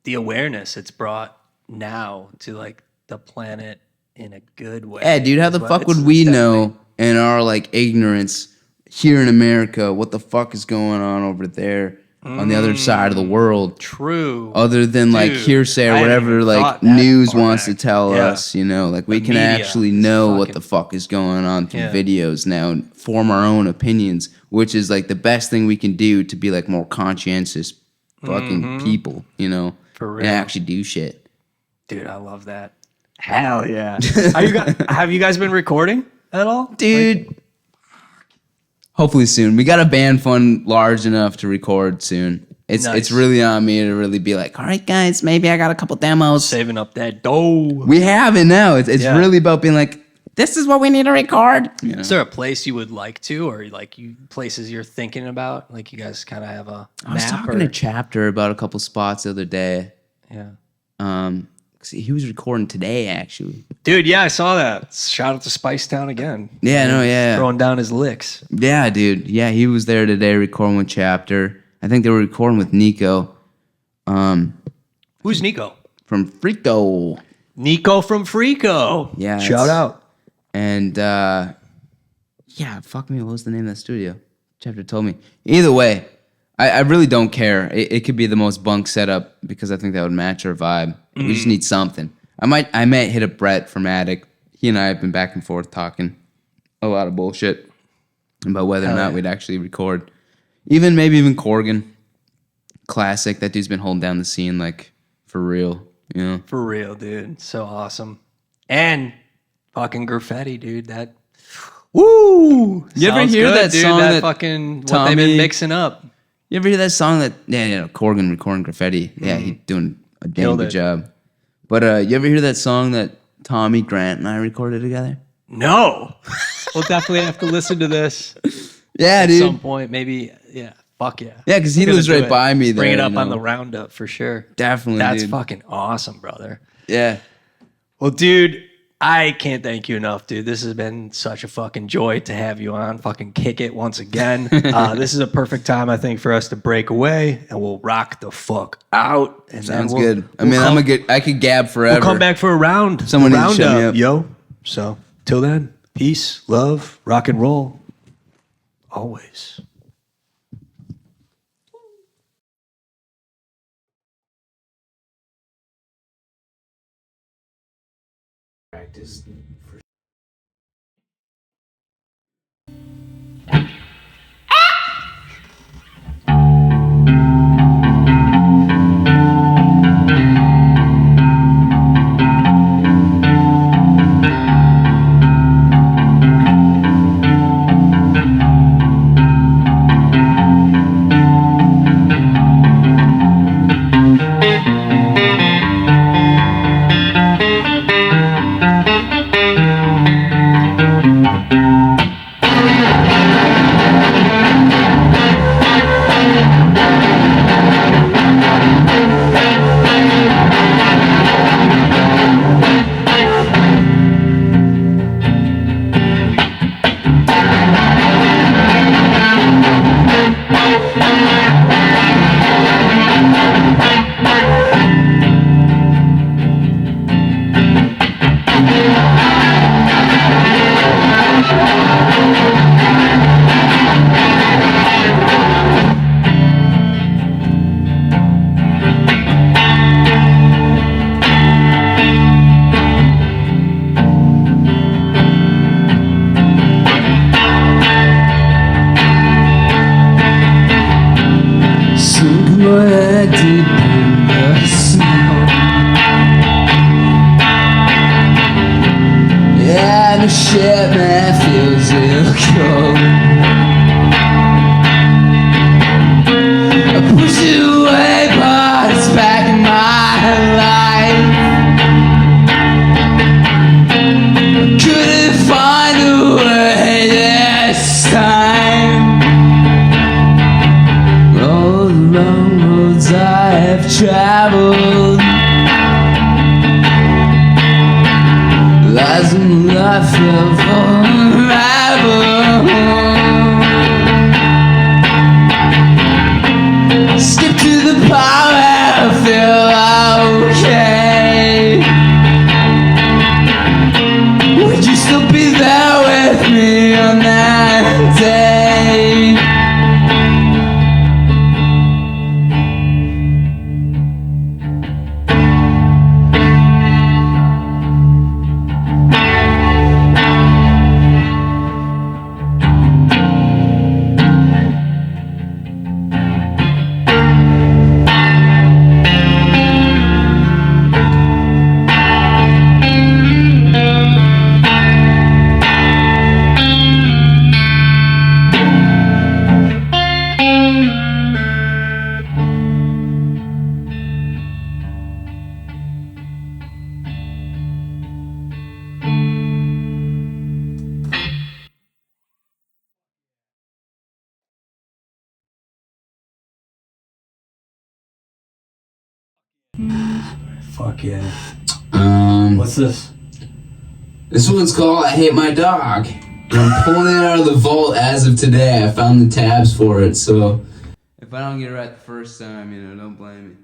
The awareness it's brought now to like the planet in a good way. Yeah, dude, how the fuck would we know in our like ignorance here in America what the fuck is going on over there on the other side of the world? True. Other than like hearsay or whatever like news wants to tell us, you know, like we can actually know what the fuck is going on through videos now and form our own opinions, which is like the best thing we can do to be like more conscientious fucking people, you know, for real. And actually do shit. Dude, I love that. Hell yeah. Have you guys been recording at all? Dude. Like, hopefully soon. We got a band fund large enough to record soon. It's really on me to really be like, all right, guys, maybe I got a couple demos. Saving up that dough. We have it now. It's really about being like, this is what we need to record. You know? Is there a place you would like to, or like places you're thinking about? Like you guys kind of have a I was talking to Chapter about a couple spots the other day. Yeah. He was recording today, actually. Dude, yeah, I saw that. Shout out to Spice Town again. Yeah, no, yeah. Throwing down his licks. Yeah, dude. Yeah, he was there today recording with Chapter. I think they were recording with Nico. Who's Nico? From Frico. Nico from Frico. Yeah. Shout out. And, fuck me, what was the name of that studio? Chapter told me. Either way, I really don't care. It could be the most bunk setup because I think that would match our vibe. We just need something. I might hit up Brett from Attic. He and I have been back and forth talking a lot of bullshit about whether or not we'd actually record. Maybe even Corgan. Classic. That dude's been holding down the scene like for real, you know? For real, dude. So awesome. And fucking graffiti, dude. That woo! You ever hear good, that dude, song that fucking Tommy, what they've been mixing up? You ever hear that song that Corgan recording graffiti? Yeah, he's doing a damn good job. But you ever hear that song that Tommy, Grant, and I recorded together? No. We'll definitely have to listen to this. Yeah, dude. At some point, maybe. Yeah. Fuck yeah. Yeah, because he lives right by me there. Bring it up on the roundup for sure. Definitely, That's fucking awesome, brother. Yeah. Well, dude, I can't thank you enough, dude. This has been such a fucking joy to have you on. Fucking kick it once again. This is a perfect time, I think, for us to break away, and we'll rock the fuck out. And sounds good. I could gab forever. We'll come back for a round. Someone needs to shut me up. Yo. So, till then, peace, love, rock and roll. Always. Practice for traveled lies in life of unravel. Fuck yeah. What's this? This one's called I Hate My Dog. And I'm pulling it out of the vault as of today. I found the tabs for it, so if I don't get it right the first time, don't blame me.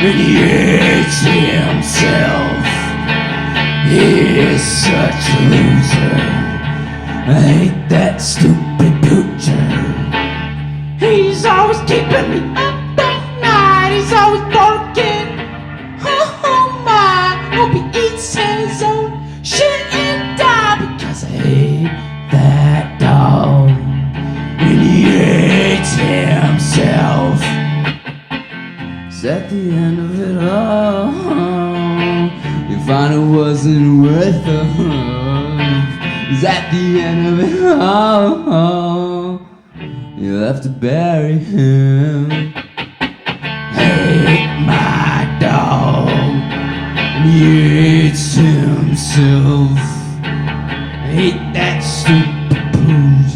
And he hates himself. He's such a loser. I hate that stupid poocher. He's always keeping me up all night. He's always barking. Oh my, hope he eats his own shit and die because I hate that dog. And he hates himself. At the end of it all, you find it wasn't worth it. At the end of it all, you'll have to bury him. Hate my dog, and he hates himself. Hate that stupid pooch.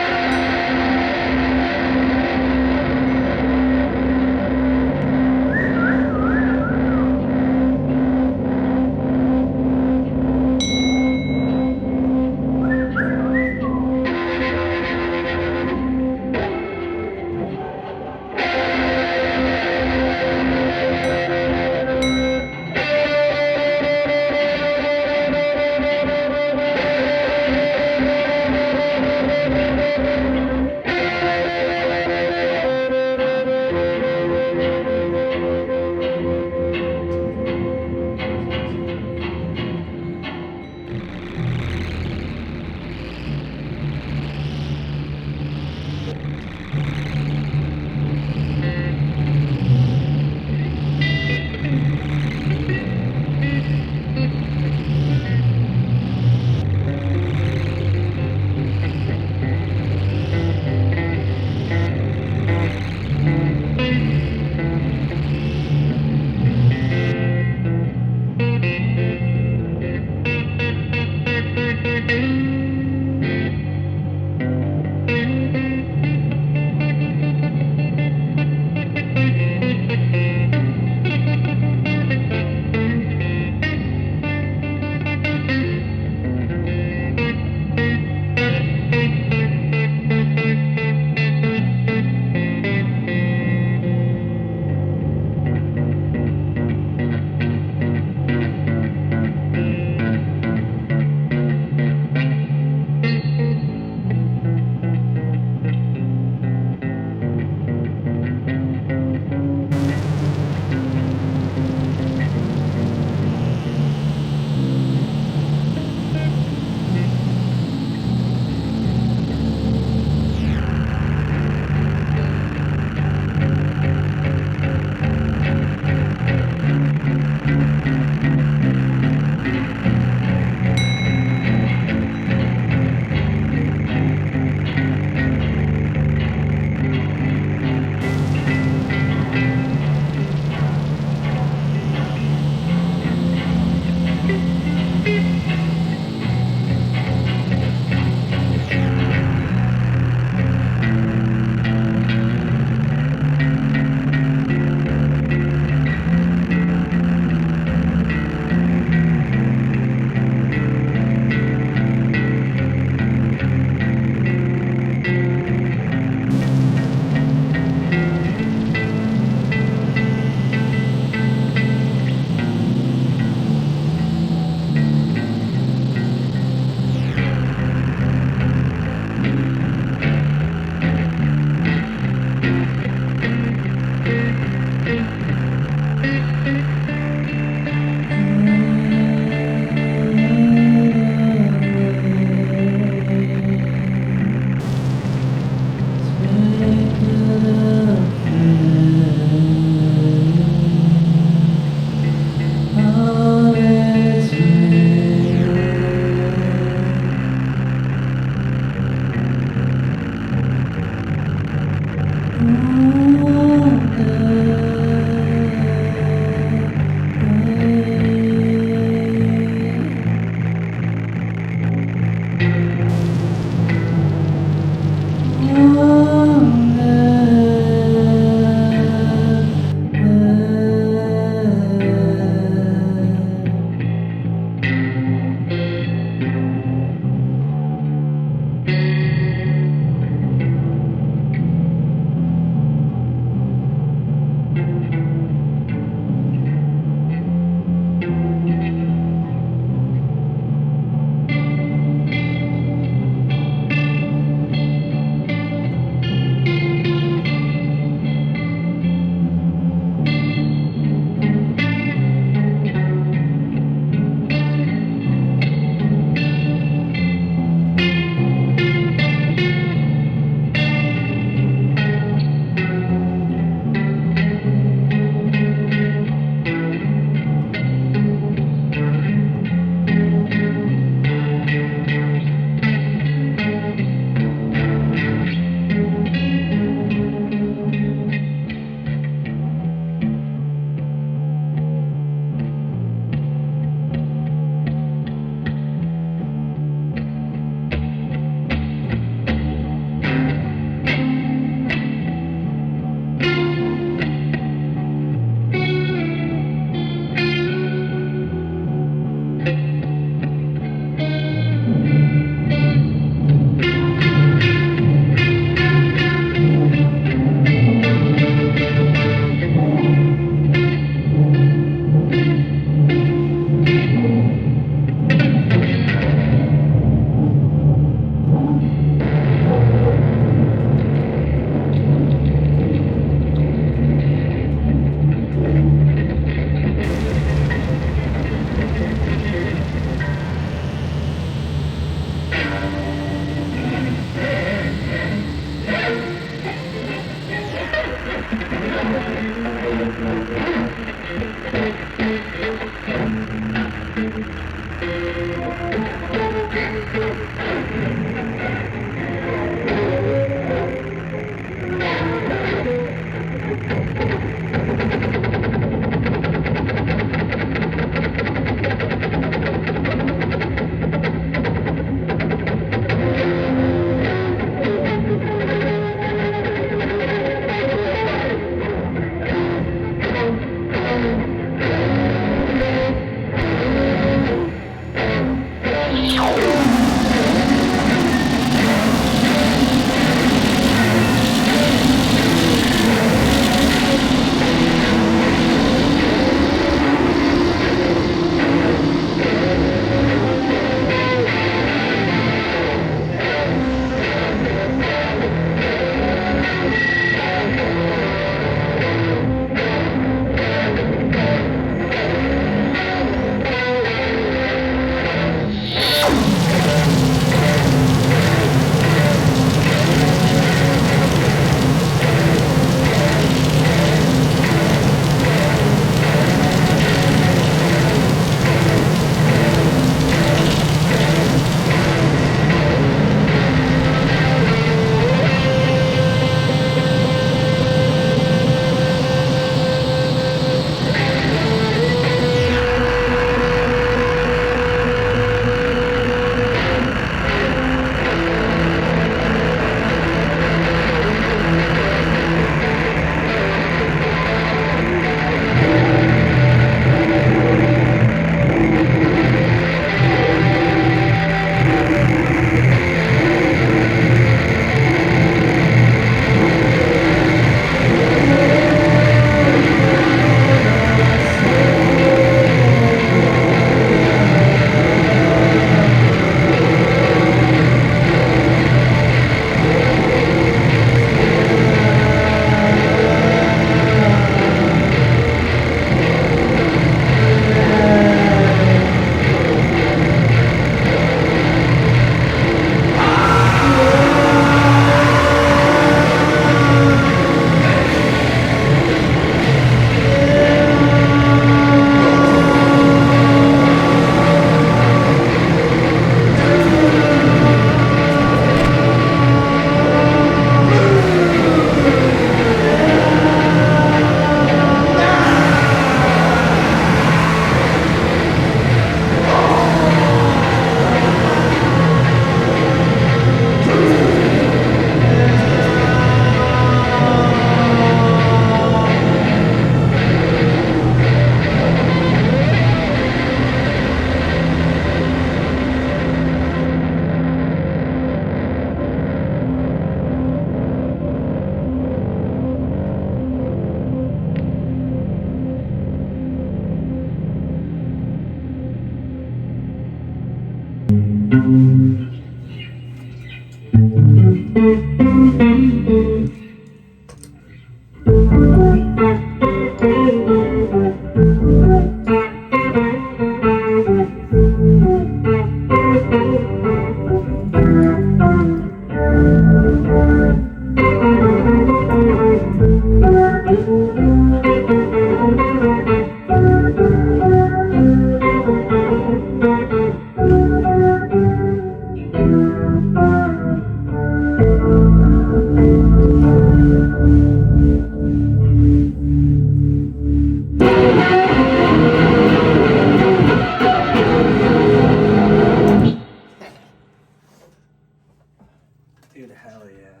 Dude, hell yeah.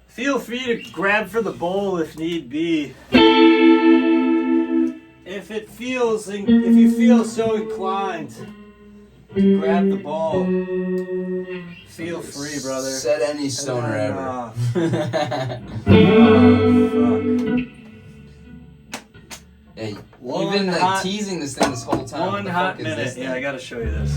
Feel free to grab for the bowl if need be. If you feel so inclined to grab the ball, feel free, brother. Said any stoner ever. Oh, fuck. Hey, you've been like teasing this thing this whole time. One hot minute. Yeah, I gotta show you this.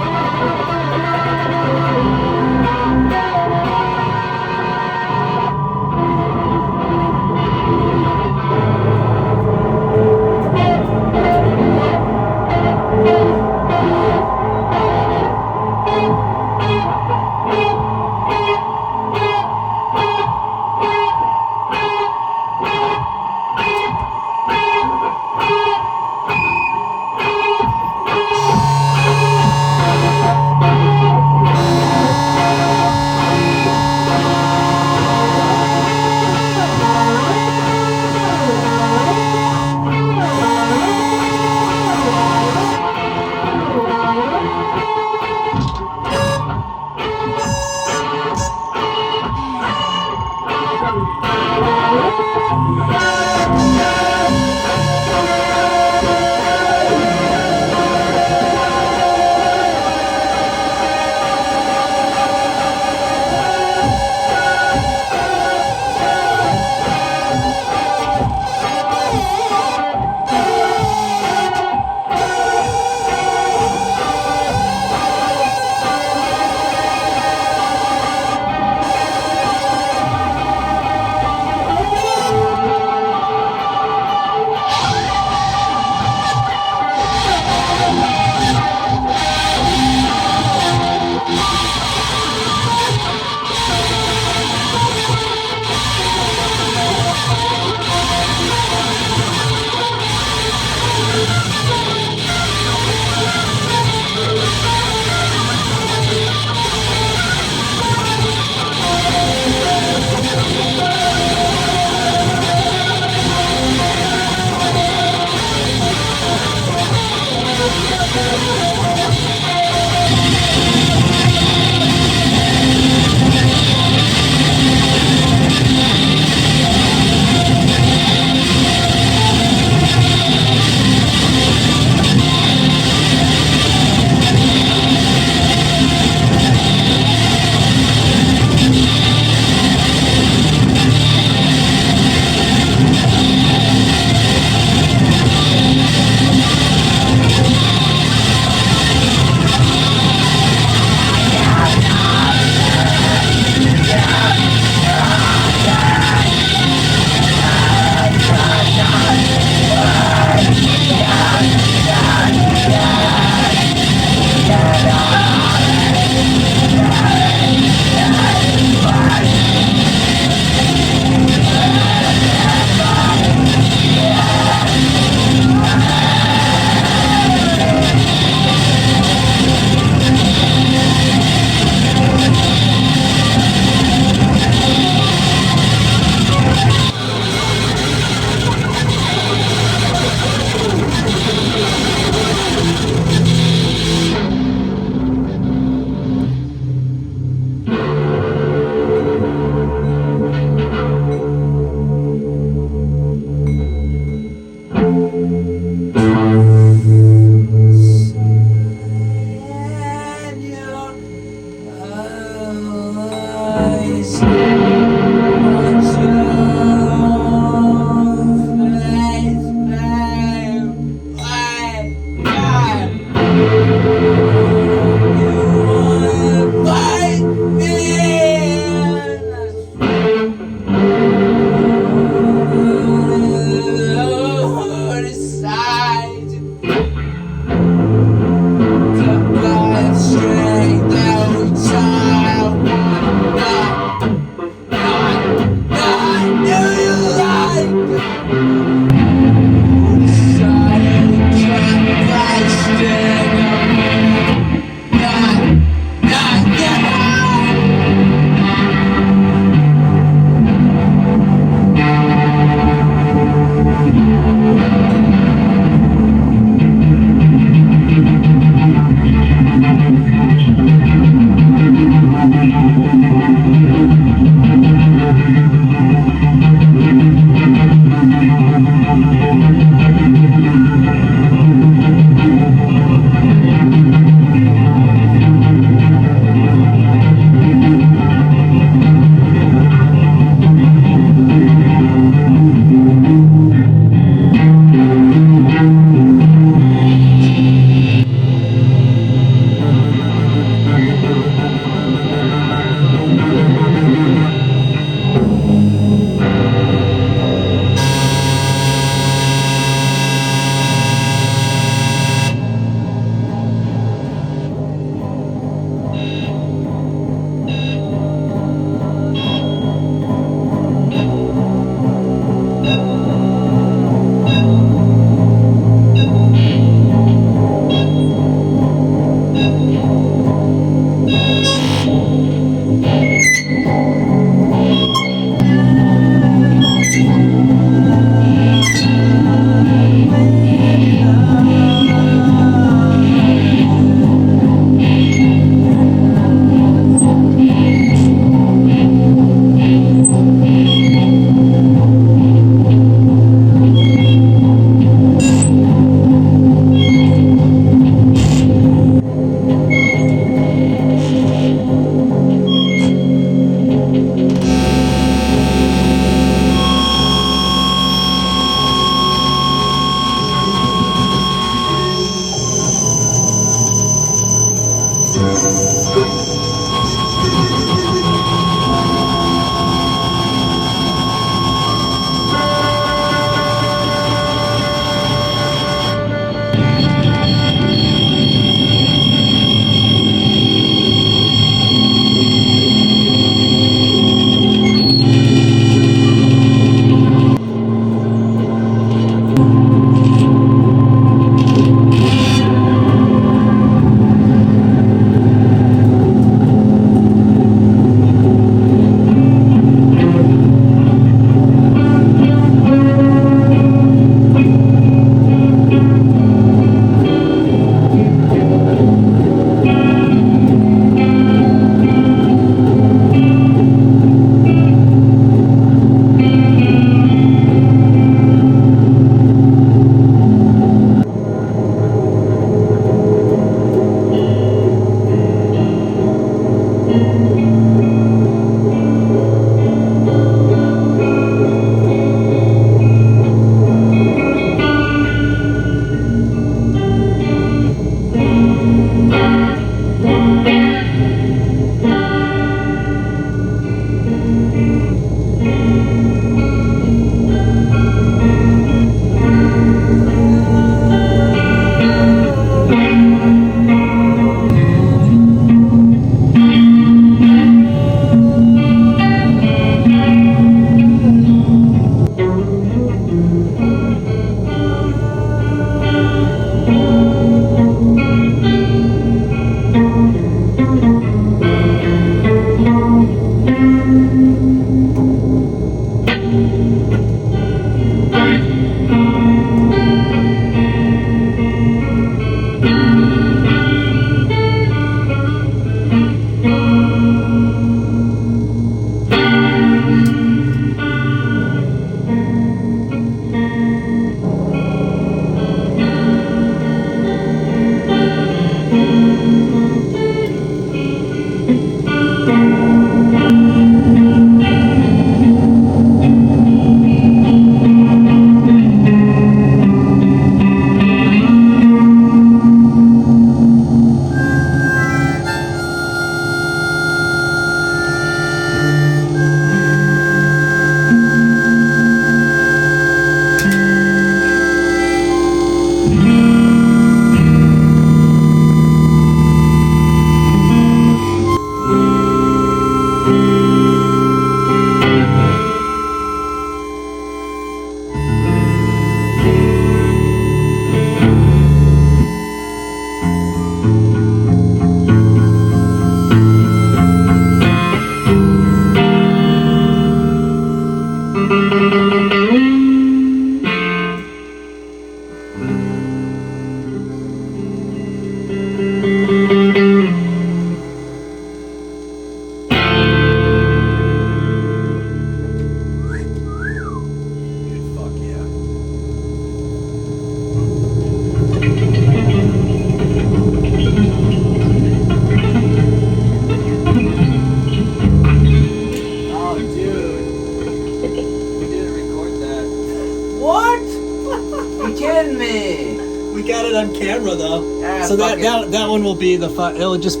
Camera though, so that one will be the it'll just.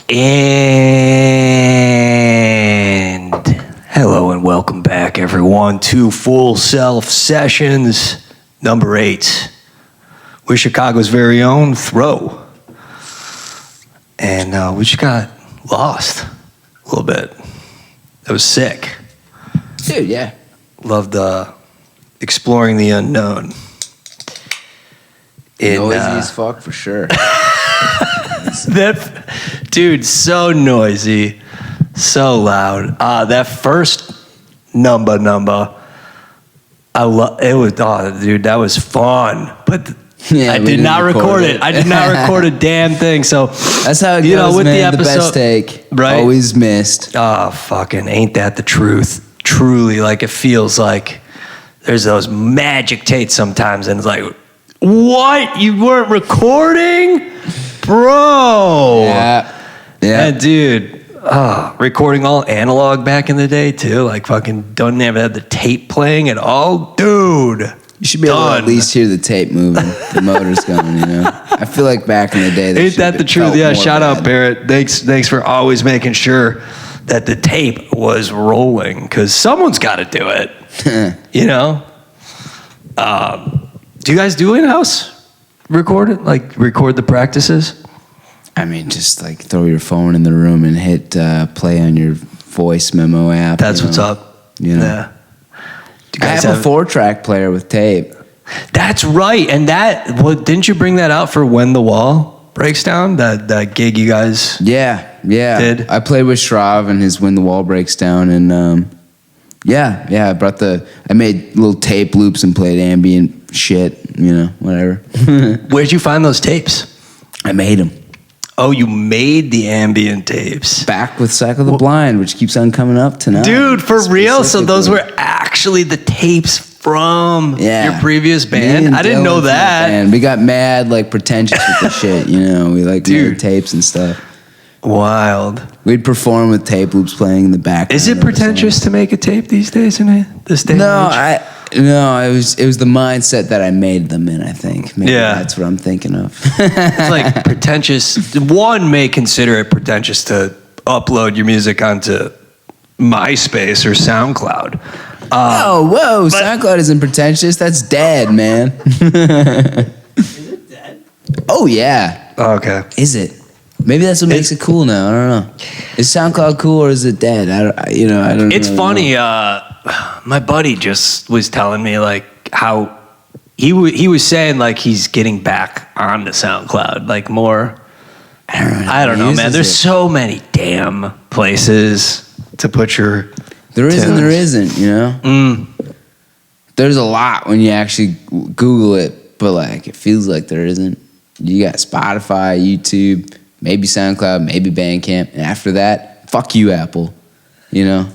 And hello and welcome back, everyone, to Full Self Sessions number 8 with Chicago's very own Thro. And we just got lost a little bit. That was sick. Dude, yeah. Loved exploring the unknown. Noisy as fuck for sure. Dude, so noisy, so loud. That first number, I love it. Was dude, that was fun. But yeah, I did not record it. I did not record a damn thing. So that's how it goes, with man. The best take, right? Always missed. Oh, fucking ain't that the truth? Truly, like it feels like there's those magic tapes sometimes, and it's like, what? You weren't recording, bro? Yeah. And dude, recording all analog back in the day too. Like fucking don't ever have the tape playing at all, dude. You should be able to at least hear the tape moving, the motor's going. You know, I feel like back in the day. Ain't that the truth? Yeah. Shout out Barrett. Thanks for always making sure that the tape was rolling, because someone's got to do it. You know. Do you guys do in-house record it? Like record the practices? I mean, just like throw your phone in the room and hit play on your voice memo app. That's what's up. You know? Yeah. I have a 4-track player with tape. That's right. And didn't you bring that out for When the Wall Breaks Down? That gig you guys did? I played with Shrav and his When the Wall Breaks Down, and I made little tape loops and played ambient shit, you know, whatever. Where'd you find those tapes? I made them. Oh, you made the ambient tapes. Back with Cycle the Blind, which keeps on coming up tonight. Dude, for real? So those were actually the tapes from your previous band? I didn't know that. And we got mad, like, pretentious with the shit, you know? We, like, made tapes and stuff. Wild. We'd perform with tape loops playing in the background. Is it pretentious to make a tape these days in this day? No, it was the mindset that I made them in, I think. Maybe that's what I'm thinking of. It's like pretentious. One may consider it pretentious to upload your music onto MySpace or SoundCloud. Whoa, SoundCloud isn't pretentious. That's dead, man. Is it dead? Oh, yeah. Okay. Is it? Maybe that's what makes it cool now. I don't know. Is SoundCloud cool or is it dead? I don't know. It's funny. My buddy just was telling me like how he was saying like he's getting back on the SoundCloud, like more I don't know, man. There's so many damn places to put your There is tunes. and there isn't, you know? There's a lot when you actually Google it, but like it feels like there isn't. You got Spotify, YouTube, maybe SoundCloud, maybe Bandcamp, and after that, fuck you, Apple. You know?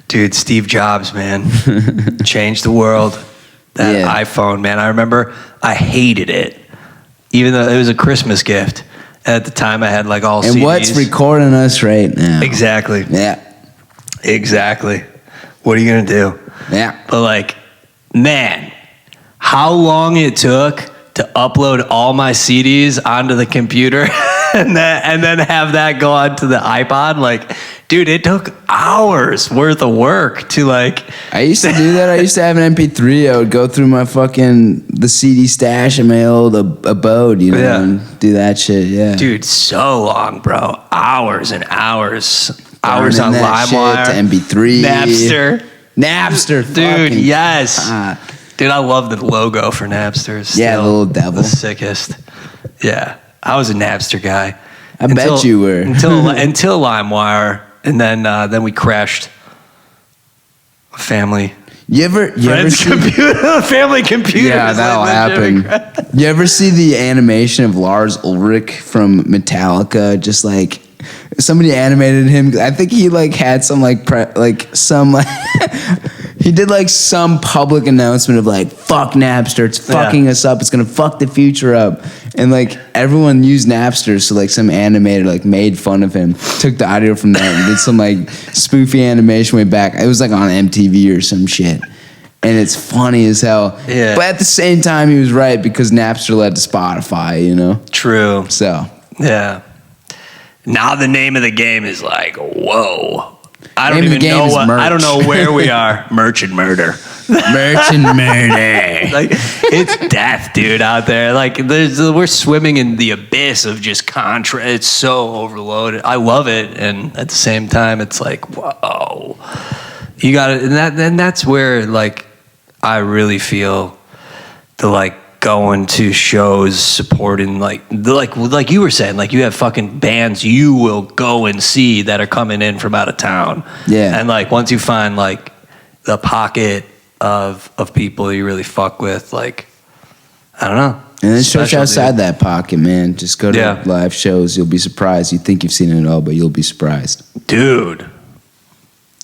Dude, Steve Jobs, man. Changed the world. That iPhone, man. I remember I hated it. Even though it was a Christmas gift. At the time, I had like all CDs. And what's recording us right now? Exactly. Yeah. Exactly. What are you going to do? Yeah. But like, man, how long it took to upload all my CDs onto the computer and then have that go onto the iPod. Like, dude, it took hours worth of work to like. I used to do that. I used to have an MP3. I would go through the CD stash in my old abode, you know, and do that shit. Yeah, dude, so long, bro. Hours and hours. Hours on LimeWire, to MP3, Napster, dude. Yes, dude, I love the logo for Napster. Still yeah, the little devil, the sickest. Yeah, I was a Napster guy. I bet you were until LimeWire, and then we crashed. Family. You ever see family computer? Yeah, that'll happen. You ever see the animation of Lars Ulrich from Metallica? Just like somebody animated him. I think he like had some he did like some public announcement of like, fuck Napster, it's fucking us up, it's gonna fuck the future up. And like everyone used Napster, so like some animator like made fun of him, took the audio from that and did some like spoofy animation way back. It was like on MTV or some shit. And it's funny as hell. Yeah. But at the same time he was right because Napster led to Spotify, you know? True. So yeah. Now the name of the game is like, whoa. I don't even know what. I don't know where we are. Merch and murder. Merch and murder. Like it's death, dude, out there. Like we're swimming in the abyss of just contract. It's so overloaded. I love it, and at the same time, it's like, whoa. You got it, and that's where like I really feel the like. Going to shows, supporting like you were saying, like you have fucking bands you will go and see that are coming in from out of town. Yeah. And like once you find like the pocket of people you really fuck with, like I don't know. And then shows outside that pocket, man. Just go to live shows. You'll be surprised. You think you've seen it all, but you'll be surprised. Dude.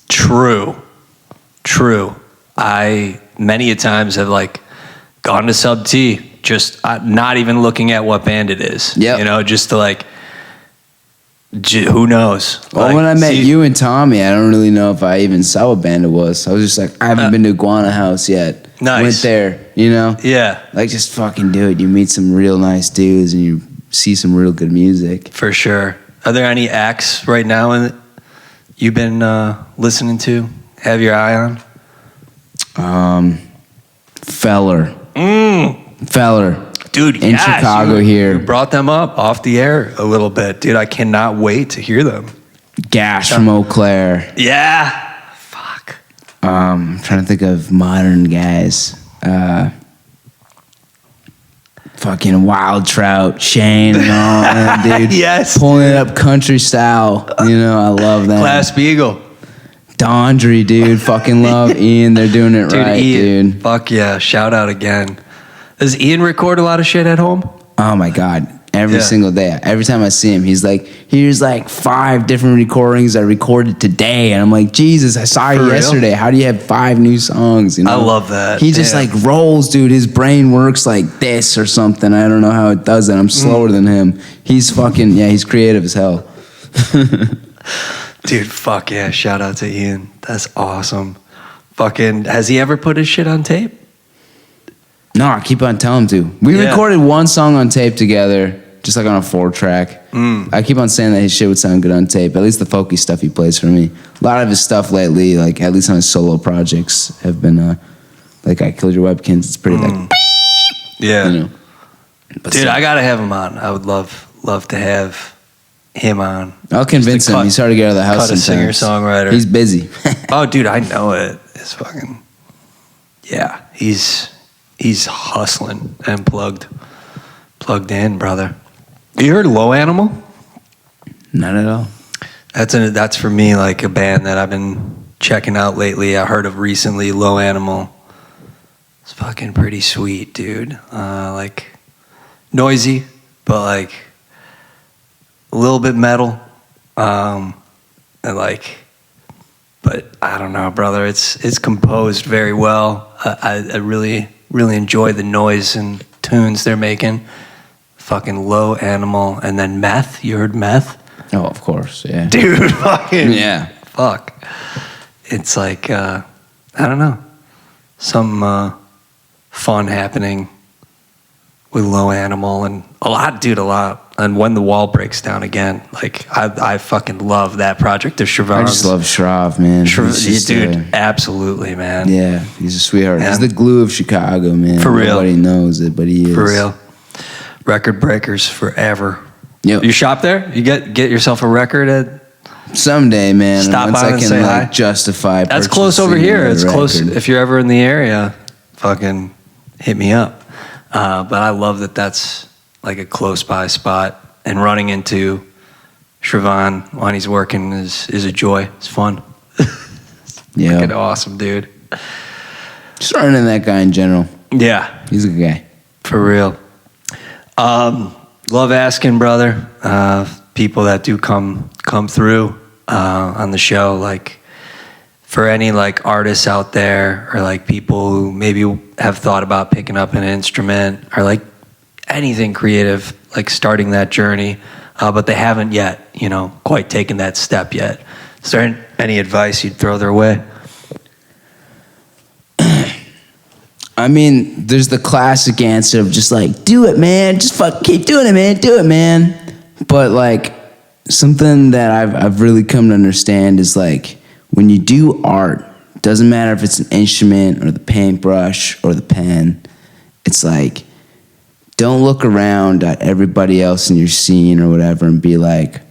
True. I many a times have like gone to Sub T, just not even looking at what band it is. Yeah, you know, just to like, who knows? Well, like, when I met you and Tommy, I don't really know if I even saw what band it was. I was just like, I haven't been to Iguana House yet. Nice. Went there, you know? Yeah. Like, just fucking do it. You meet some real nice dudes and you see some real good music. For sure. Are there any acts right now you've been listening to? Have your eye on? Feller. Feller. Dude, in Chicago here. You brought them up off the air a little bit. Dude, I cannot wait to hear them. Gash from Eau Claire. Yeah. Fuck. I'm trying to think of modern guys. Fucking Wild Trout, Shane and all that, dude. Yes. Pulling it up country style. You know, I love that. Class Beagle. Dondry, dude. Fucking love Ian. They're doing it right, Ian, dude. Fuck yeah. Shout out again. Does Ian record a lot of shit at home? Oh, my God. Every single day. Every time I see him, he's like, here's like 5 different recordings I recorded today. And I'm like, Jesus, I saw you yesterday. How do you have 5 new songs? You know? I love that. He just like rolls, dude. His brain works like this or something. I don't know how it does it. I'm slower than him. He's fucking, he's creative as hell. Dude, fuck yeah. Shout out to Ian. That's awesome. Fucking, has he ever put his shit on tape? No, I keep on telling him to. We recorded one song on tape together, just like on a 4-track. I keep on saying that his shit would sound good on tape. At least the folky stuff he plays for me. A lot of his stuff lately, like at least on his solo projects, have been like I Killed Your Webkins. It's pretty like, yeah. You know. But dude, I gotta have him on. I would love to have him on. I'll convince him. He's hard to get out of the house. Cut a singer-songwriter. He's busy. Oh, dude, I know it. It's fucking he's hustling and plugged in, brother. You heard Low Animal? Not at all. That's for me like a band that I've been checking out lately. I heard of recently, Low Animal. It's fucking pretty sweet, dude. Like noisy, but like a little bit metal. And like, but I don't know, brother. It's composed very well. I really enjoy the noise and tunes they're making. Fucking Low Animal, and then Meth. You heard Meth? Oh, of course, yeah. Dude, fucking yeah. Fuck. It's like I don't know, some fun happening with Low Animal and a lot. And When the Wall Breaks Down Again, like I fucking love that project of Siobhan's. I just love Shrav, man. Dude, absolutely, man. Yeah, he's a sweetheart. Yeah. He's the glue of Chicago, man. For real. Nobody knows it, but he is. For real. Record breakers forever. Yep. You shop there? You get yourself a record at... Someday, man. Stop once by I and can say like hi. justify. That's close over purchasing here. a It's close. record. If you're ever in the area, fucking hit me up. But I love that that's like a close by spot. And running into Siobhan when he's working is a joy. It's fun. Yeah. Fucking awesome, dude. Just running into that guy in general. Yeah, He's a good guy. for real. Love asking, brother, people that do come through on the show, like for any like artists out there or like people who maybe have thought about picking up an instrument or like anything creative, like starting that journey, but they haven't yet, quite taken that step yet. Is there any advice you'd throw their way? I mean, there's the classic answer of just like, do it, man. Just keep doing it, man. Do it, man. But like, something that I've really come to understand is like, when you do art, doesn't matter if it's an instrument or the paintbrush or the pen, it's like, don't look around at everybody else in your scene or whatever and be like,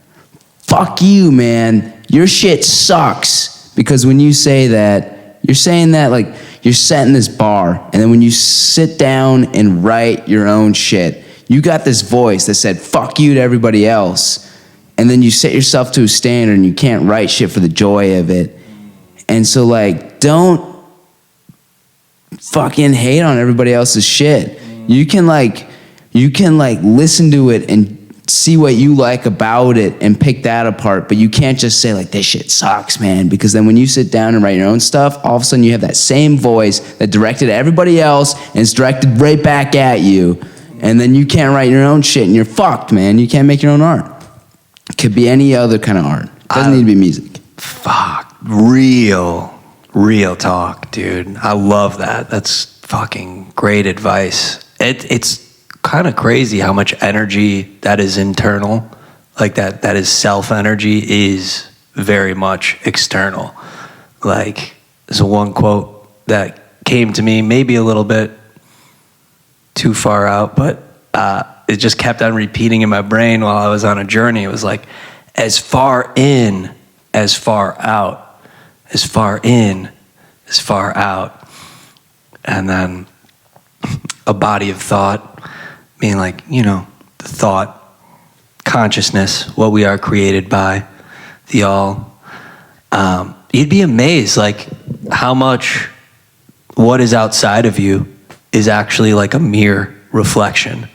fuck you, man. Your shit sucks. Because when you say that, you're saying that like, you're setting this bar, and then when you sit down and write your own shit, you got this voice that said, fuck you to everybody else, and then you set yourself to a standard and you can't write shit for the joy of it. And so like, don't fucking hate on everybody else's shit. You can listen to it and see what you like about it and pick that apart, but you can't just say like, this shit sucks, man, because then when you sit down and write your own stuff, all of a sudden you have that same voice that directed at everybody else and it's directed right back at you, and then you can't write your own shit and you're fucked, man. You can't make your own art. It could be any other kind of art. It doesn't need to be music. Fuck, real talk, dude. I love that. That's fucking great advice. It's kind of crazy how much energy that is internal, like that is self energy, is very much external. Like, there's one quote that came to me, maybe a little bit too far out, but it just kept on repeating in my brain while I was on a journey. It was like, as far in as far out, as far in as far out. And then a body of thought, being like, the thought, consciousness, what we are created by, the all. You'd be amazed, like, how much what is outside of you is actually like a mere reflection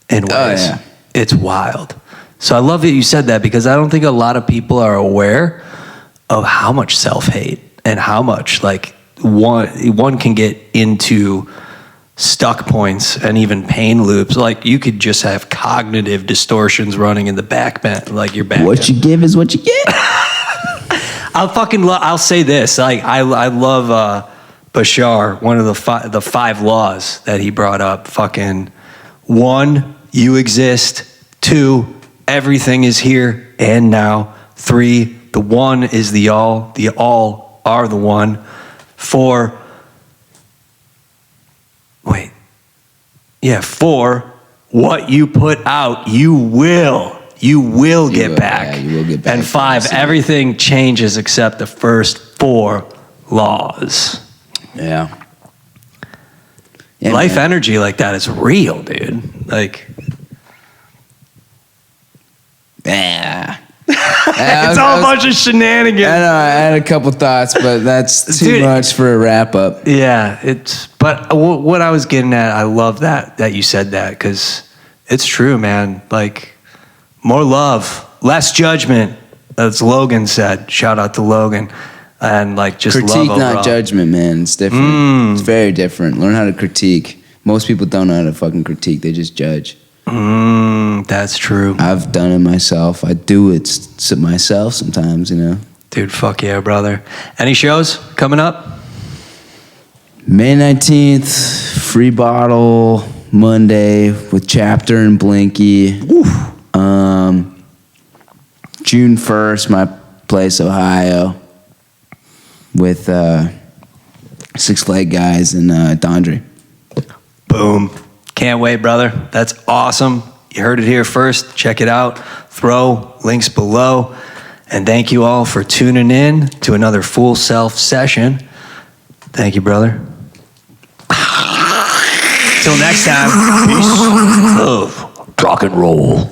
in ways. Oh, yeah. It's wild. So I love that you said that, because I don't think a lot of people are aware of how much self-hate and how much, like, one can get into stuck points and even pain loops. Like, you could just have cognitive distortions running in the back bend, like your back. What you give is what you get. I'll say this. Like, I love Bashar. One of the five laws that he brought up. Fucking 1, you exist. 2, everything is here and now. 3, the one is the all. The all are the one. 4, 4, what you put out, you will get back. Yeah, you will get back. And 5, everything changes except the first 4 laws. Yeah. Life energy like that is real, dude. Like, Yeah. It's all a bunch of shenanigans. I know, I had a couple thoughts, but that's too much for a wrap up. Yeah, but what I was getting at, I love that you said that, because it's true, man. Like, more love, less judgment, as Logan said. Shout out to Logan. And like, just critique, love not overall. judgment, man. It's different. It's very different. Learn how to critique. Most people don't know how to fucking critique. They just judge. That's true. I've done it myself. I do it myself sometimes, you know. Dude, fuck yeah, brother. Any shows coming up? May 19th, Free Bottle, Monday with Chapter and Blinky. June 1st, my place, Ohio, with Six Flag Guys and Dondre. Boom. Can't wait, brother. That's awesome. You heard it here first. Check it out. Throw links below. And thank you all for tuning in to another Full Self session. Thank you, brother. Till next time. Peace. Love. Rock and roll.